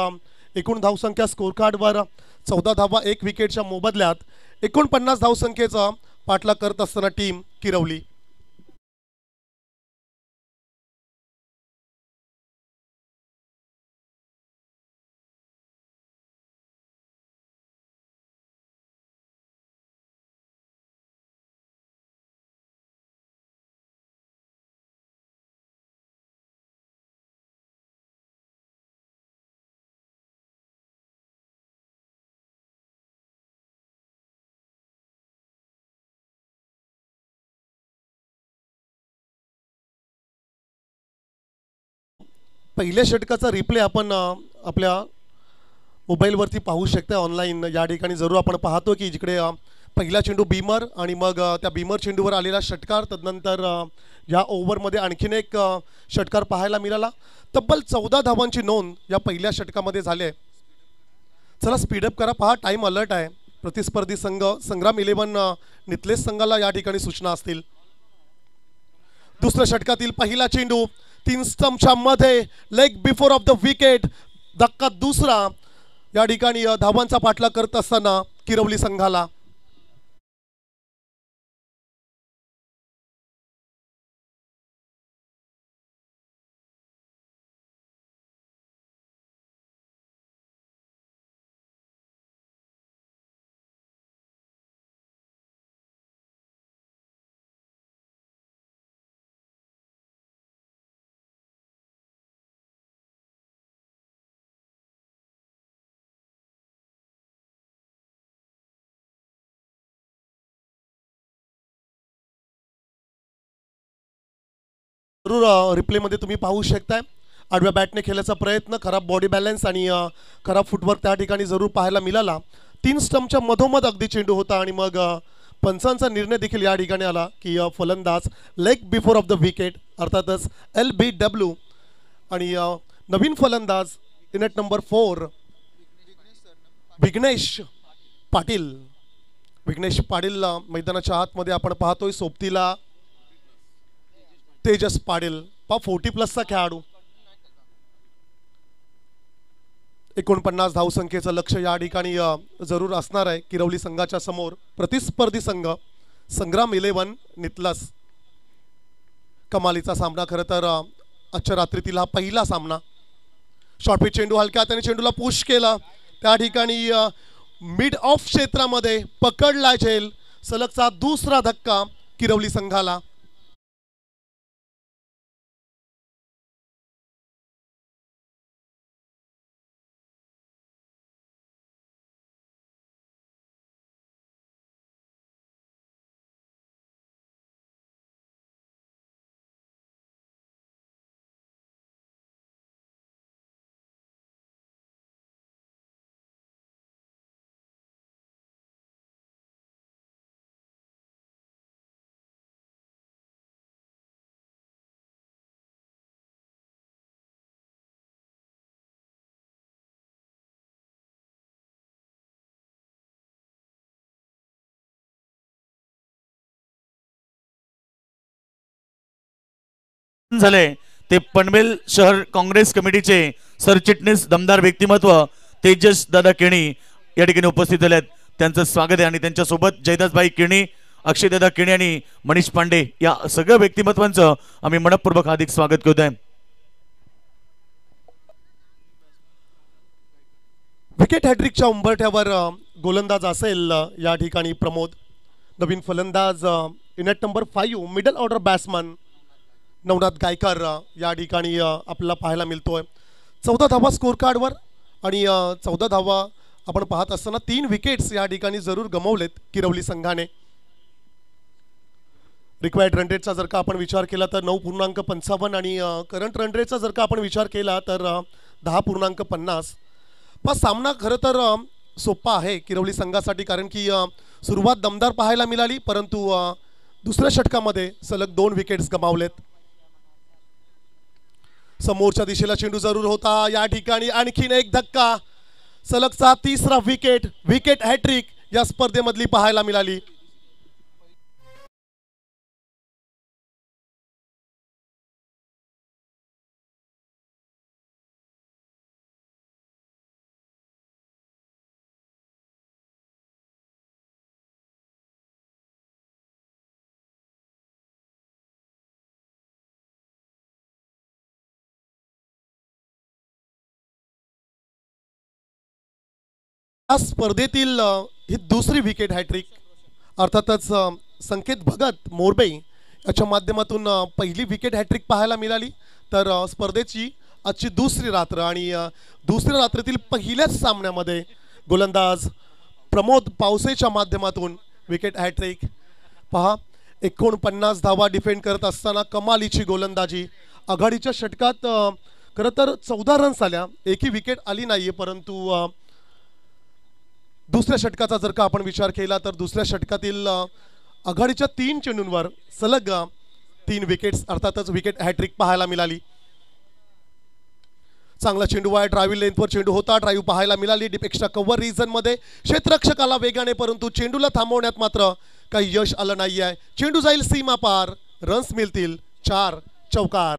E: एकूण धावसंख्या स्कोर कार्डवर 14 धावा 1 विकेटच्या मोबदल्यात 49 धावसंख्येचा पाठलाग करत असताना टीम किरवली. पहिल्या षटकाचा रिप्ले आपण आपल्या मोबाईलवरती पाहू शकता ऑनलाईन. या ठिकाणी जरूर आपण पाहतो की जिकडे पहिला चेंडू बीमर आणि मग त्या बीमर चेंडूवर आलेला षटकार. तदनंतर या ओव्हरमध्ये आणखीन एक षटकार पाहायला मिळाला. तब्बल 14 धावांची नोंद या पहिल्या षटकामध्ये झाली आहे. चला स्पीडअप करा. पहा टाईम अलर्ट आहे. प्रतिस्पर्धी संघ संग्राम 11 नितलेस संघाला या ठिकाणी सूचना असतील. दुसऱ्या षटकातील पहिला चेंडू 3 स्टंपच्या मध्ये leg before of the wicket. धक्का दुसरा. या ठिकाणी धावांचा पाठलाग करत असताना किरवली संघाला जरूर रिप्लेमध्ये तुम्ही पाहू शकताय. आडव्या बॅटने खेळण्याचा प्रयत्न, खराब बॉडी बॅलन्स आणि खराब फुटवर्क त्या ठिकाणी जरूर पाहायला मिळाला. 3 स्टंपच्या मधोमध अगदी चेंडू होता आणि मग पंचांचा निर्णय देखील या ठिकाणी आला की फलंदाज leg before of the wicket अर्थातच LBW आणि नवीन फलंदाज इनेट नंबर 4 विघ्नेश पाटील. विघ्नेश पाटील मैदानाच्या आतमध्ये आपण पाहतोय. सोबतीला तेजस पाटील 40+ खेळाडू. 49 धावसंख्येचं लक्ष या ठिकाणी जरूर असणार आहे किरवली संघाच्या समोर. प्रतिस्पर्धी संघ संग्राम 11 नितलस. कमालीचा सामना खरं तर आजच्या रात्रीतील हा पहिला सामना. शॉर्ट पिच चेंडू हलक्या हाताने चेंडूला पुश केला. त्या ठिकाणी मिड ऑफ क्षेत्रामध्ये पकडला झेल. सलगचा दुसरा धक्का किरवली संघाला.
B: झाले ते पनवेल शहर काँग्रेस कमिटीचे सरचिटणीस दमदार व्यक्तिमत्व तेजस दादा केणी या ठिकाणी उपस्थित झाले आहेत. त्यांचं स्वागत आहे आणि त्यांच्या सोबत जयदासभाई केणी, अक्षय दादा केणी आणि मनीष पांडे या सगळ्या व्यक्तिमत्वांचं आम्ही मनपूर्वक हार्दिक स्वागत करतोय.
E: विकेट हॅट्रिकच्या उंबरठ्यावर गोलंदाज असेल या ठिकाणी प्रमोद. नवीन फलंदाज in at number 5 middle order batsman Navnath Gaikar या ठिकाणी आपल्याला पाहायला मिळतोय. 14 धावा स्कोर कार्डवर आणि 14 धावा आपण पाहत असताना 3 विकेट्स या ठिकाणी जरूर गमावलेत किरवली संघाने. रिक्वायर्ड रन रेटचा जर का आपण विचार केला तर 9.55 आणि करंट रन रेटचा जर का आपण विचार केला तर 10.50. पण सामना खरं तर सोपा आहे किरवली संघासाठी, कारण की सुरुवात दमदार पाहायला मिळाली, परंतु दुसऱ्या षटकामध्ये सलग 2 विकेट्स गमावलेत. समोरच्या दिशेला चेंडू जरूर होता, या ठिकाणी आणखीन एक धक्का, सलगचा 3रा विकेट हॅट्रिक या स्पर्धेमधली पाहायला मिळाली. या स्पर्धेतील ही दुसरी विकेट हॅट्रिक, अर्थातच संकेत भगत मोरबे याच्या माध्यमातून पहिली विकेट हॅट्रिक पाहायला मिळाली. तर स्पर्धेची आजची दुसरी रात्र आणि दुसऱ्या रात्रीतील पहिल्याच सामन्यामध्ये गोलंदाज प्रमोद पावसेच्या माध्यमातून विकेट हॅट्रिक. पहा 49 धावा डिफेंड करत असताना कमालीची गोलंदाजी. आघाडीच्या षटकात खरं तर 14 रन्स आल्या, एकही विकेट आली नाहीये, परंतु दुसऱ्या षटकाचा जर का आपण विचार केला तर दुसऱ्या षटकातील आघाडीच्या 3 चेंडूंवर सलग 3 विकेट्स, अर्थातच विकेट हॅट्रिक पाहायला मिळाली. चांगला चेंडू आहे, ड्राईव्ह लेनवर चेंडू होता, ड्राईव्ह पाहायला मिळाली डीप एक्स्ट्रा कव्हर रिजन मध्ये, क्षेत्ररक्षकाला वेगाने, परंतु चेंडूला थांबवण्यात मात्र काही यश आलं नाही आहे. चेंडू जाईल सीमा पार, रन्स मिळतील 4 चौकार.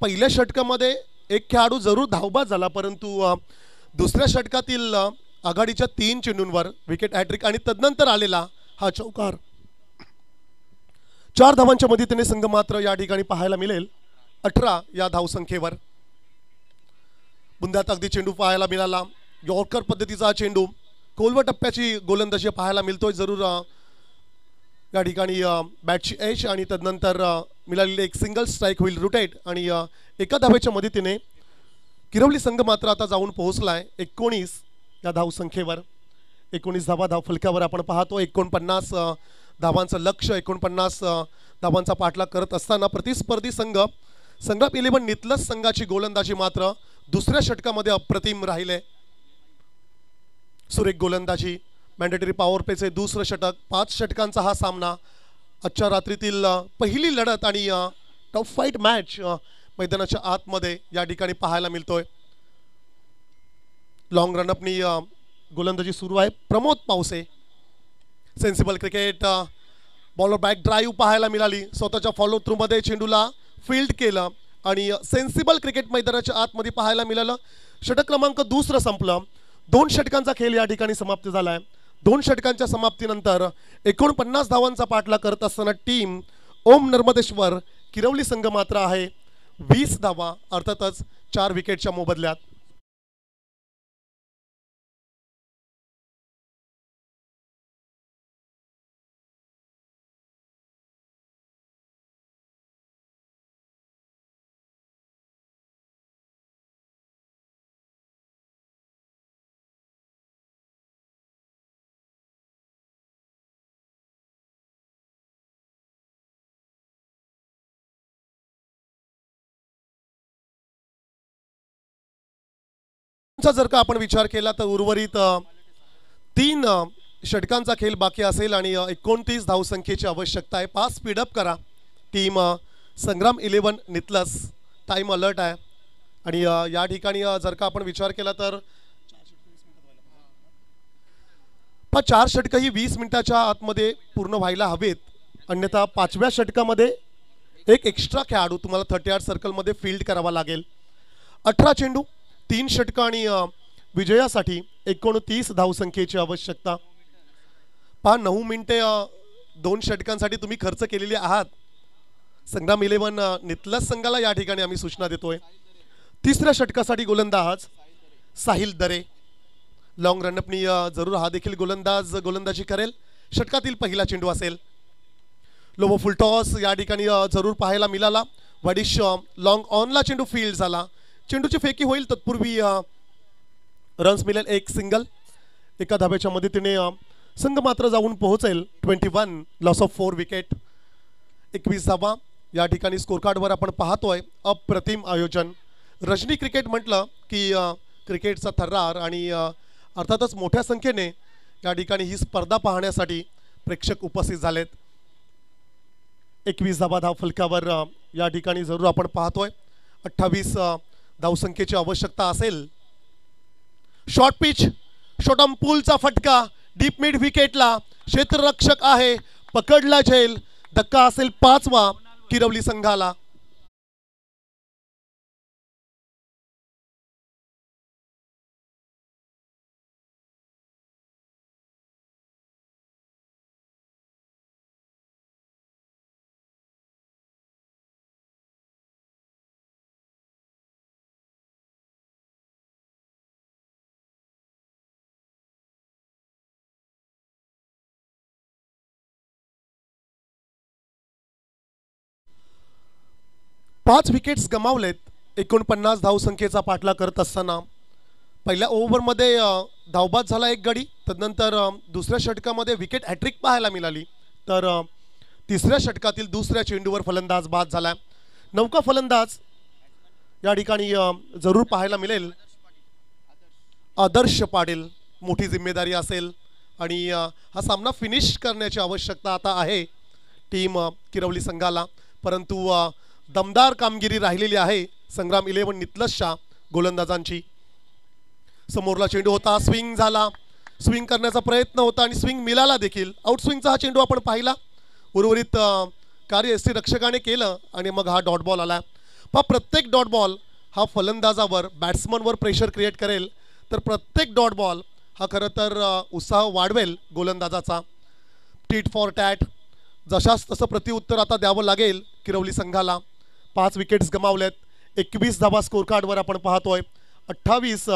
E: पहिल्या षटकामध्ये एक खेळाडू जरूर धावबाद झाला, परंतु दुसऱ्या षटकातील आघाडीच्या 3 चेंडूंवर विकेट हॅट्रिक आणि तदनंतर आलेला हा चौकार. 4 धावांच्या मदतीने संघ मात्र या ठिकाणी पाहायला मिळेल 18 या धावसंख्येवर. बुंद्यात अगदी चेंडू पाहायला मिळाला, यॉर्कर पद्धतीचा चेंडू, खोलवर टप्प्याची गोलंदाजी पाहायला मिळतोय. जरूर या ठिकाणी बॅटची एज आणि तदनंतर मिळालेले एक सिंगल स्ट्राईक होईल रोटेट आणि एका धावेच्या मदतीने किरवली संघ मात्र आता जाऊन पोहोचलाय 19 या धावसंख्येवर. 19 धावा धावफलकावर आपण पाहतो. 49 धावांचं लक्ष, 49 धावांचा पाठलाग करत असताना प्रतिस्पर्धी संघ संग्राम 11 नितलस संघाची गोलंदाजी मात्र दुसऱ्या षटकामध्ये अप्रतिम राहिले. सुरेख गोलंदाजी, मॅन्डेटरी पॉवर प्लेचे दुसरं षटक, 5 षटकांचा हा सामना. आजच्या रात्रीतील पहिली लढत आणि टफ फाईट मॅच मैदानाच्या आतमध्ये या ठिकाणी पाहायला मिळतोय. लॉंग रनअपनी गोलंदाजी सुरू आहे Pramod Pawase. Sensible cricket, bowler back drive पाहायला मिळाली, स्वतःच्या फॉलो थ्रू मध्ये चेंडूला फील्ड केलं आणि सेन्सिबल क्रिकेट मैदानाच्या आतमध्ये पाहायला मिळालं. षटक क्रमांक 2 संपलं. 2 षटकांचा खेळ या ठिकाणी समाप्त झालाय. 2 षटकांच्या समाप्तीनंतर 49 धावांचा पाठलाग करत असताना टीम ओम नर्मदेश्वर किरवली संघ मात्र आहे 20 धावा, अर्थातच 4 विकेटच्या मोबदल्यात. जर का आपण विचार केला तर उर्वरित 3 षटकांचा खेळ बाकी असेल आणि 29 धावसंख्येची आवश्यकता आहे. 5 स्पीडअप करा. टीम संग्राम 11 नितलस टाइम अलर्ट आहे आणि या ठिकाणी जर का आपण विचार केला तर 4 षटकही 20 मिनिटाच्या आतमध्ये पूर्ण व्हायला हवेत, अन्यथा 5व्या षटकामध्ये एक एक्स्ट्रा खेळाडू तुम्हाला 38 सर्कलमध्ये फील्ड करावा लागेल. 18 चेंडू, 3 षटक आणि विजयासाठी 29 धावसंख्येची आवश्यकता. 9 मिनिटे 2 षटकांसाठी तुम्ही खर्च केलेले आहात. संग्राम 11 नितलस संघाला या ठिकाणी आम्ही सूचना देतोय. 3ऱ्या षटकासाठी गोलंदाज साहिल दरे. लॉंग रनअपनी जरूर हा देखील गोलंदाजी करेल. षटकातील पहिला चेंडू असेल. लोबो फुल टॉस या ठिकाणी जरूर पाहायला मिळाला. वडिश लॉंग ऑनला चेंडू फील्ड झाला. चेंडूची फेकी होईल तत्पूर्वी रन्स मिळेल एक सिंगल. एका धाब्याच्या मदतीने संघ मात्र जाऊन पोहोचेल 21 लॉस ऑफ 4 विकेट. 21 धाबा या ठिकाणी स्कोर कार्डवर आपण पाहतोय. अप्रतिम आयोजन. रजनी क्रिकेट म्हटलं की क्रिकेटचा थर्रार आणि अर्थातच मोठ्या संख्येने या ठिकाणी ही स्पर्धा पाहण्यासाठी प्रेक्षक उपस्थित झालेत. 21 धाबा धावफलकावर या ठिकाणी जरूर आपण पाहतोय. 28 धावसंख्येची आवश्यकता असेल. शॉर्ट पिच, शॉर्टम पूलचा फटका डीप मिड विकेटला. क्षेत्ररक्षक आहे, पकडला जाईल. धक्का असेल 5वा किरवली संघाला. पाच विकेट्स गमावलेत. 49 धावसंख्येचा पाठलाग करत असताना पहिल्या ओव्हरमध्ये धावबाद झाला एक गडी. तदनंतर दुसऱ्या षटकामध्ये विकेट हॅट्रिक पाहायला मिळाली. तर तिसऱ्या षटकातील दुसऱ्या चेंडूवर फलंदाज बाद झाला. नौका फलंदाज या ठिकाणी जरूर पाहायला मिळेल. आदर्श पाटील. मोठी जिम्मेदारी असेल आणि हा सामना फिनिश करण्याची आवश्यकता आता आहे टीम किरवली संघाला. परंतु दमदार कामगिरी राहिलेली आहे संग्राम 11 नितलसच्या गोलंदाजांची. समोरला चेंडू होता, स्विंग झाला. स्विंग करण्याचा प्रयत्न होता आणि स्विंग मिळाला देखील. आउट स्विंगचा हा चेंडू आपण पाहिला. उर्वरित कार्य एस टी रक्षकाने केलं आणि मग हा डॉट बॉल आला. प्रत्येक डॉट बॉल हा फलंदाजावर बॅट्समनवर प्रेशर क्रिएट करेल. तर प्रत्येक डॉट बॉल हा खरं तर उत्साह वाढवेल गोलंदाजाचा. Tit for tat. जशास तसं प्रत्युत्तर आता द्यावं लागेल किरवली संघाला. 5 विकेट्स गमावल्यात. 21 धाबा स्कोर कार्डवर आपण पाहतोय. 28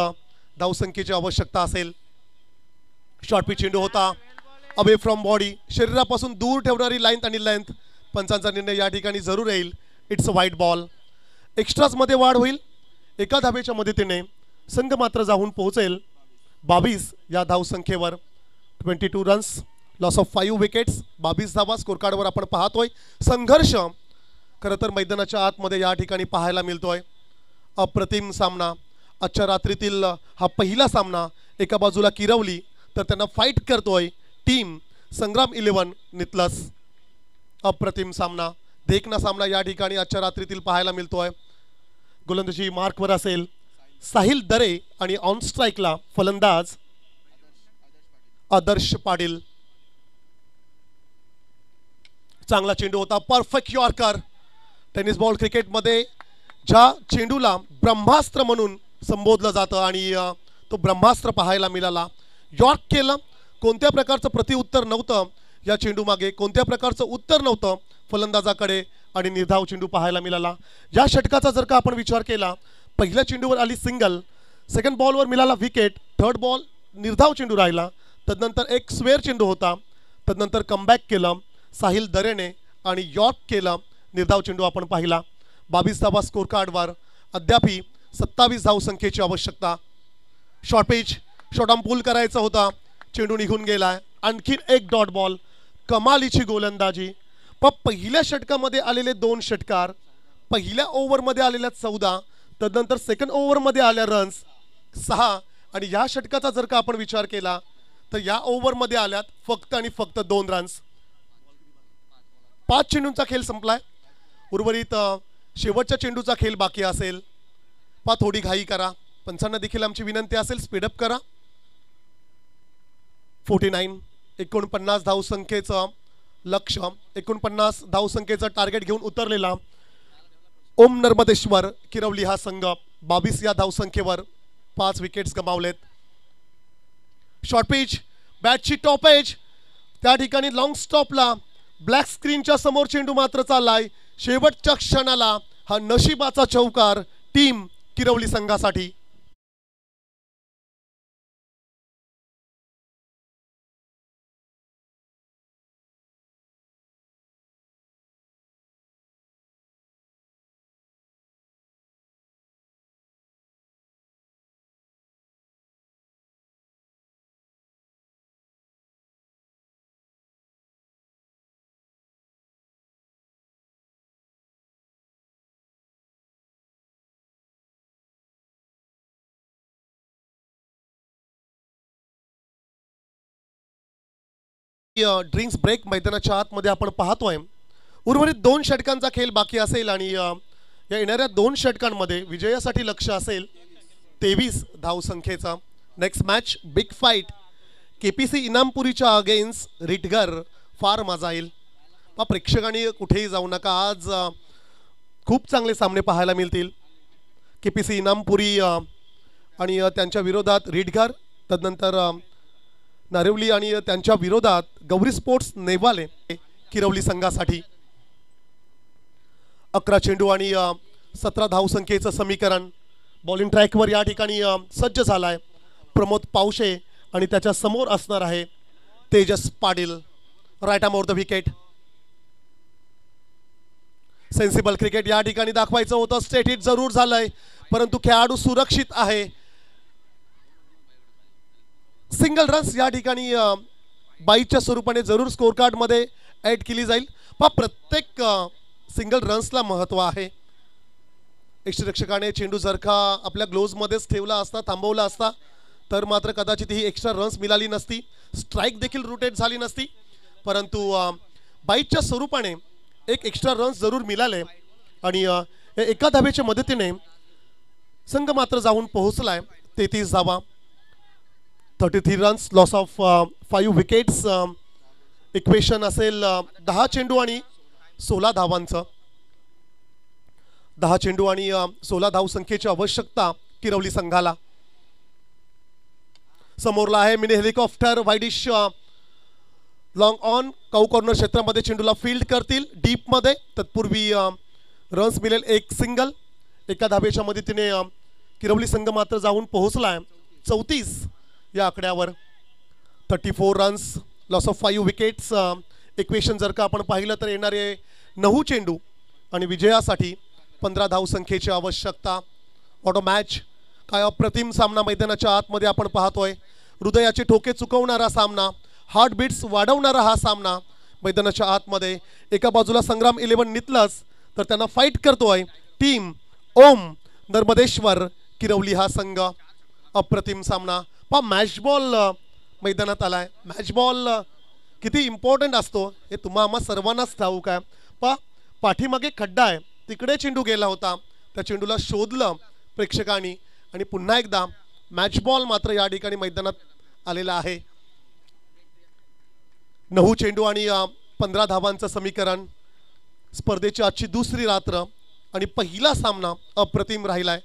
E: धावसंख्येची आवश्यकता असेल. शॉर्ट पिच चेंडू होता. अवे फ्रॉम बॉडी, शरीरापासून दूर ठेवणारी लाईन आणि लेंथ. पंचांचा निर्णय या ठिकाणी जरूर येईल. It's a white ball. एक्स्ट्राजमध्ये वाढ होईल. एका धाब्याच्या मदतीने संघ मात्र जाऊन पोहोचेल 22 या धावसंख्येवर. 22 runs, loss of 5 wickets. 22 dhaba score कार्डवर आपण पाहतोय. संघर्ष खरं तर मैदानाच्या आतमध्ये या ठिकाणी पाहायला मिळतोय. अप्रतिम सामना. आजच्या रात्रीतील हा पहिला सामना. एका बाजूला किरवली तर त्यांना फाईट करतोय टीम संग्राम 11 नितलस. अप्रतिम सामना, देखना सामना या ठिकाणी आजच्या रात्रीतील पाहायला मिळतोय. गोलंदाजी मार्कवर असेल साहिल दरे आणि ऑन स्ट्राईकला फलंदाज आदर्श पाटील. चांगला चेंडू होता. Perfect yorker. टेनिस बॉल क्रिकेटमध्ये ज्या चेंडूला ब्रह्मास्त्र म्हणून संबोधलं जातं आणि तो ब्रह्मास्त्र पाहायला मिळाला. यॉर्क केलं. कोणत्या प्रकारचं प्रतिउत्तर नव्हतं या चेंडू मागे, कोणत्या प्रकारचं उत्तर नव्हतं फलंदाजाकडे आणि निर्धाव चेंडू पाहायला मिळाला. या षटकाचा जर का आपण विचार केला, पहिल्या चेंडूवर आली सिंगल, सेकंड बॉलवर मिळाला विकेट, थर्ड बॉल निर्धाव चेंडू राहिला, तदनंतर एक स्वेअर चेंडू होता, तदनंतर कमबॅक केलं साहिल दरेने आणि यॉर्क केलं. निर्धाव चेंडू आपण पाहिला. 22 धावा स्कोर कार्डवर. अद्यापही 27 धावसंख्येची आवश्यकता. शॉर्ट पिच, शॉर्ट आर्म पूल करायचा होता, चेंडू निघून गेलाय. आणखीन एक डॉट बॉल. कमालीची गोलंदाजी. पहिल्या षटकामध्ये आलेले 2 षटकार, पहिल्या ओव्हरमध्ये आलेल्या 14, तदनंतर सेकंड ओव्हरमध्ये आल्या रन्स 6 आणि या षटकाचा जर का आपण विचार केला तर या ओव्हरमध्ये आल्यात फक्त आणि फक्त 2 रन्स. 5 चेंडूंचा खेळ संपलाय. उर्वरित शेवटच्या चेंडूचा खेळ बाकी असेल. थोडी घाई करा. पंचांना देखील आमची विनंती असेल, स्पीडअप करा. 49 धावसंख्येचं लक्ष, 49 धावसंख्येचं टार्गेट घेऊन उतरलेला ओम नर्मदेश्वर किरवली हा संघ 22 या धावसंख्येवर 5 विकेट्स गमावलेत. शॉर्ट पिच, बॅटची टॉप एज, त्या ठिकाणी लॉंग स्टॉपला ब्लॅक स्क्रीनच्या समोर चेंडू मात्र चाललाय. शेवटच्या क्षणाला हा नशिबाचा चौकार टीम किरवली संघासाठी. ड्रिंक्स ब्रेक मैदानाच्या आतमध्ये आपण पाहतोय. उर्वरित 2 षटकांचा खेळ बाकी असेल आणि या येणाऱ्या 2 षटकांमध्ये विजयासाठी लक्ष असेल 23 धावसंख्येचा. Next match big fight KPC इनामपुरीच्या अगेन्स्ट रिटगर. फार मजा येईल. प्रेक्षकांनी कुठेही जाऊ नका. आज खूप चांगले सामने पाहायला मिळतील. KPC इनामपुरी आणि त्यांच्या विरोधात रिटगर, तदनंतर नारिवली आणि त्यांच्या विरोधात गौरी स्पोर्ट्स नेवाले किरवली संघासाठी. 11 चेंडू आणि 17 धावसंख्येचं समीकरण. बॉलिंग ट्रॅकवर या ठिकाणी सज्ज झालाय प्रमोद पावशे आणि त्याच्या समोर असणार आहे Tejas Patil. Right arm over the wicket. Sensible cricket या ठिकाणी दाखवायचं होतं. स्टेट हिट जरूर झालंय, परंतु खेळाडू सुरक्षित आहे. सिंगल रन्स या ठिकाणी बाईच्या स्वरूपाने जरूर स्कोर कार्ड मध्ये ऍड केली जाईल. प्रत्येक सिंगल रन्सला महत्व आहे. यष्टिरक्षकाने चेंडू जर का आपल्या ग्लोव्ज मध्येच ठेवला असता, थांबवला असता, तर मात्र कदाचित ही एक्स्ट्रा रन्स मिळाली नसती, स्ट्राईक देखील रोटेट झाली नसती. परंतु बाईच्या स्वरूपाने एक एक्स्ट्रा रन्स जरूर मिळाले आणि एका धावेच्या मदतीने संघ मात्र जाऊन पोहोचलाय 33 धावा. 33 runs, loss of 5 wickets. Equation असेल 10 चेंडू आणि 16 धावांचं. 10 चेंडू आणि 16 धावसंख्येची आवश्यकता किरवली संघाला. समोरला आहे mini helicopter. Widish long on cow corner क्षेत्रामध्ये चेंडूला फील्ड करतील डीप मध्ये. तत्पूर्वी रन्स मिळेल एक सिंगल. एका धावेच्या मदतीने किरवली संघ मात्र जाऊन पोहोचलाय 34 या आकड्यावर. 34 runs, loss of 5 wickets. Equation जर का आपण पाहिलं तर येणारे 9 चेंडू आणि विजयासाठी 15 धावसंख्येची आवश्यकता. Auto match. काय अप्रतिम सामना मैदानाच्या आतमध्ये आपण पाहतोय. हृदयाचे ठोके चुकवणारा सामना, हार्टबीट्स वाढवणारा हा सामना मैदानाच्या आतमध्ये. एका बाजूला संग्राम 11 नितलस, तर त्यांना फाईट करतोय टीम ओम नर्मदेश्वर किरवली हा संघ. अप्रतिम सामना. मॅच बॉल मैदानात आलाय. मॅच बॉल किती इम्पॉर्टंट असतो हे आम्हा सर्वांनाच ठाऊक आहे. पाठीमागे खड्डा आहे, तिकडे चेंडू गेला होता. त्या चेंडूला शोधलं प्रेक्षकांनी आणि पुन्हा एकदा मॅच बॉल मात्र या ठिकाणी मैदानात आलेला आहे. 9 चेंडू आणि 15 धावांचं समीकरण. स्पर्धेची आजची दुसरी रात्र आणि पहिला सामना अप्रतिम राहिलाय.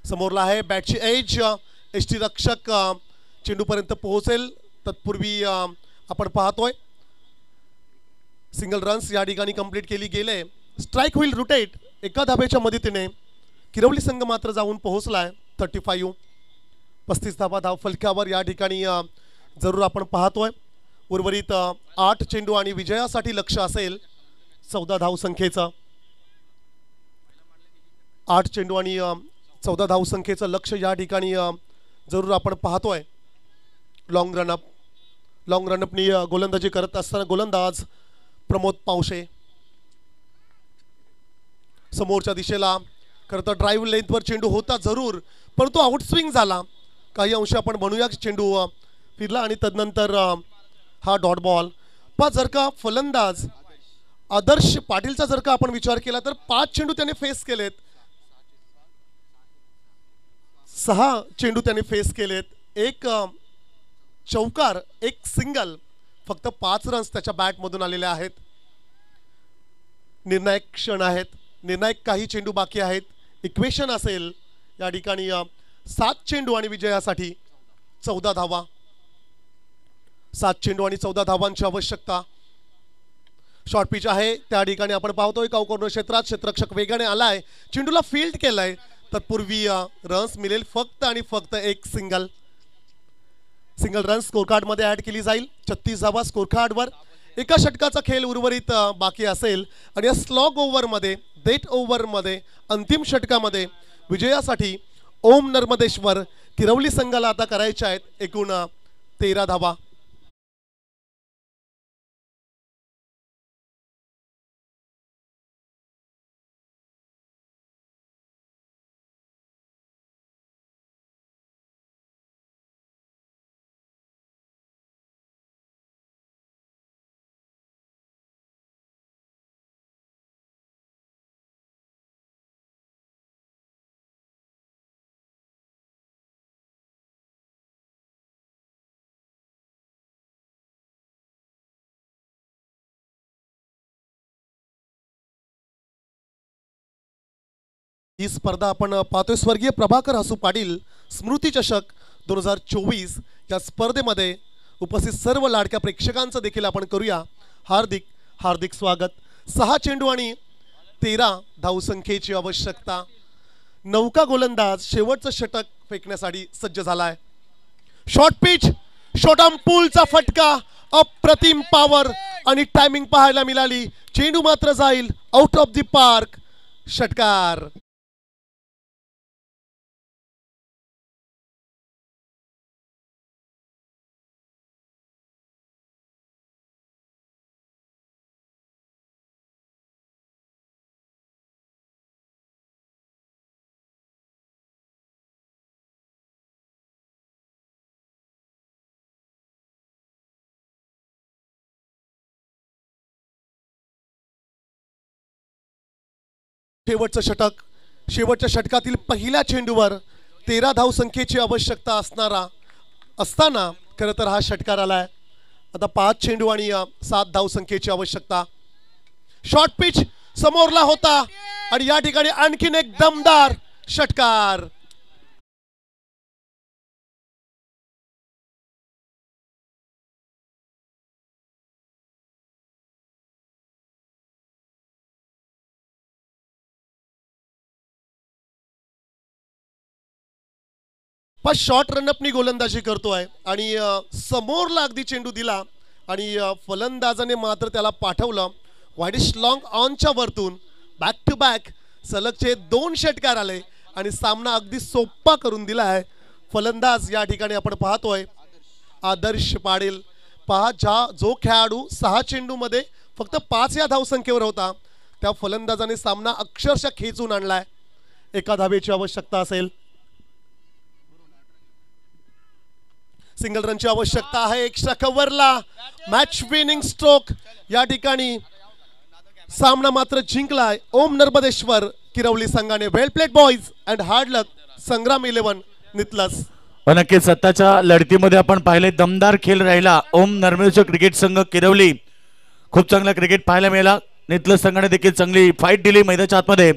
E: समोरला आहे बॅटची एज. यष्टिरक्षक चेंडूपर्यंत पोहोचेल तत्पूर्वी आपण पाहतोय सिंगल रन्स या ठिकाणी कंप्लीट केली गेले. स्ट्राईक होईल रोटेट. एका धाब्याच्या मदतीने किरवली संघ मात्र जाऊन पोहोचलाय 35. 35 धावा धाव फलकावर या ठिकाणी जरूर आपण पाहतोय. उर्वरित 8 चेंडू आणि विजयासाठी लक्ष असेल 14 धावसंख्येचं. 8 चेंडू आणि 14 धावसंख्येचं लक्ष या ठिकाणी जरूर आपण पाहतोय. लॉंग रनअपनी गोलंदाजी करत असताना गोलंदाज प्रमोद पावशे. समोरच्या दिशेला खरं तर ड्राईव्ह लेंथवर चेंडू होता जरूर, परंतु आउटस्विंग झाला. काही अंश आपण म्हणूया चेंडू फिरला आणि तदनंतर हा डॉट बॉल. जर का फलंदाज आदर्श पाटीलचा जर का आपण विचार केला तर 5 चेंडू त्याने फेस केलेत. 6 चेंडू त्याने फेस केलेत. एक चौकार, एक सिंगल. फक्त 5 रन्स त्याच्या बॅटमधून आलेले आहेत. निर्णायक क्षण आहेत. निर्णायक काही चेंडू बाकी आहेत. इक्वेशन असेल या ठिकाणी 7 चेंडू आणि विजयासाठी 14 धावा. 7 चेंडू आणि 14 धावांची आवश्यकता. शॉर्ट पिच आहे त्या ठिकाणी आपण पाहतोय काऊ कॉर्नर क्षेत्रात. क्षेत्ररक्षक वेगाने आलाय, चेंडूला फील्ड केलाय. तत्पूर्वी रन्स मिळेल फक्त आणि फक्त एक single. Single run score card मध्ये ऍड केली जाईल. 36 धावा स्कोर कार्डवर. एका षटकाचा खेळ उर्वरित बाकी असेल आणि या स्लॉग ओव्हरमध्ये, डेट ओव्हरमध्ये, अंतिम षटकामध्ये विजयासाठी ओम नर्मदेश्वर किरवली संघाला आता करायच्या आहेत एकूण 13 धावा. ही स्पर्धा आपण पाहतोय स्वर्गीय प्रभाकर हसू पाटील स्मृती चषक 2024 या स्पर्धेमध्ये उपस्थित सर्व लाडक्या प्रेक्षकांचं देखील आपण करूया हार्दिक हार्दिक स्वागत. 6 चेंडू आणि 13 धावसंख्येची आवश्यकता. नौका गोलंदाज शेवटचं षटक फेकण्यासाठी सज्ज झालाय. शॉर्ट पिच, शॉर्ट आर्म पूलचा फटका, अप्रतिम पॉवर आणि टायमिंग पाहायला मिळाली. चेंडू मात्र जाईल आउट ऑफ द पार्क. षटकार. शेवटचं षटक. शेवटच्या षटकातील पहिल्या चेंडूवर 13 धावसंख्येची आवश्यकता असताना खरं तर हा षटकार आलाय. आता 5 चेंडू आणि 7 धावसंख्येची आवश्यकता. शॉर्ट पिच समोरला होता आणि या ठिकाणी आणखीन एक दमदार षटकार. पण शॉर्ट रनअपनी गोलंदाजी करतोय आणि समोरला अगदी चेंडू दिला आणि फलंदाजाने मात्र त्याला पाठवलं वाईडिश लॉंग ऑनच्या वरतून. बॅक टू बॅक सलगचे 2 षटकार आले आणि सामना अगदी सोपा करून दिला आहे. फलंदाज या ठिकाणी आपण पाहतोय आदर्श पाटील. पहा जो खेळाडू 6 चेंडूमध्ये फक्त 5 या धावसंख्येवर होता त्या फलंदाजाने सामना अक्षरशः खेचून आणलाय. 1 धावेची आवश्यकता असेल. सिंगल रनची आवश्यकता आहे. एक्स्ट्रा कव्हरला मॅच विनिंग स्ट्रोक. या ठिकाणी सामना मात्र जिंकलाय ओम नर्मदेश्वर किरवली संघाने. Well played boys and hard luck Sangram 11 नितलस.
B: नक्कीच सत्ताच्या लढतीमध्ये आपण पाहिले दमदार खेळ राहिला. ओम नर्मदेश्वर क्रिकेट संघ किरवली खूप चांगला क्रिकेट पाहायला मिळाला. नितलस संघाने देखील चांगली फाईट दिली मैदानाच्या आतमध्ये.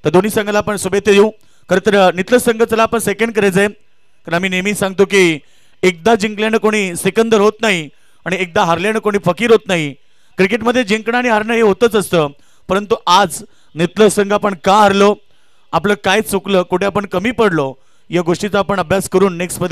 B: तर दोन्ही संघाला आपण शुभेच्छा देऊ. खरं तर नितलस संघ चला आपण सेकंड करायचंय कारण आम्ही नेहमी सांगतो की एकदा जिंकल्यानं कोणी सिकंदर होत नाही आणि एकदा हारल्यानं कोणी फकीर होत नाही. क्रिकेटमध्ये जिंकणं आणि हारणं हे होतच असतं. परंतु आज नितलस संघ आपण का हारलो, आपलं काय चुकलं, कुठे आपण कमी पडलो या गोष्टीचा आपण अभ्यास करून नेक्स्ट मध्ये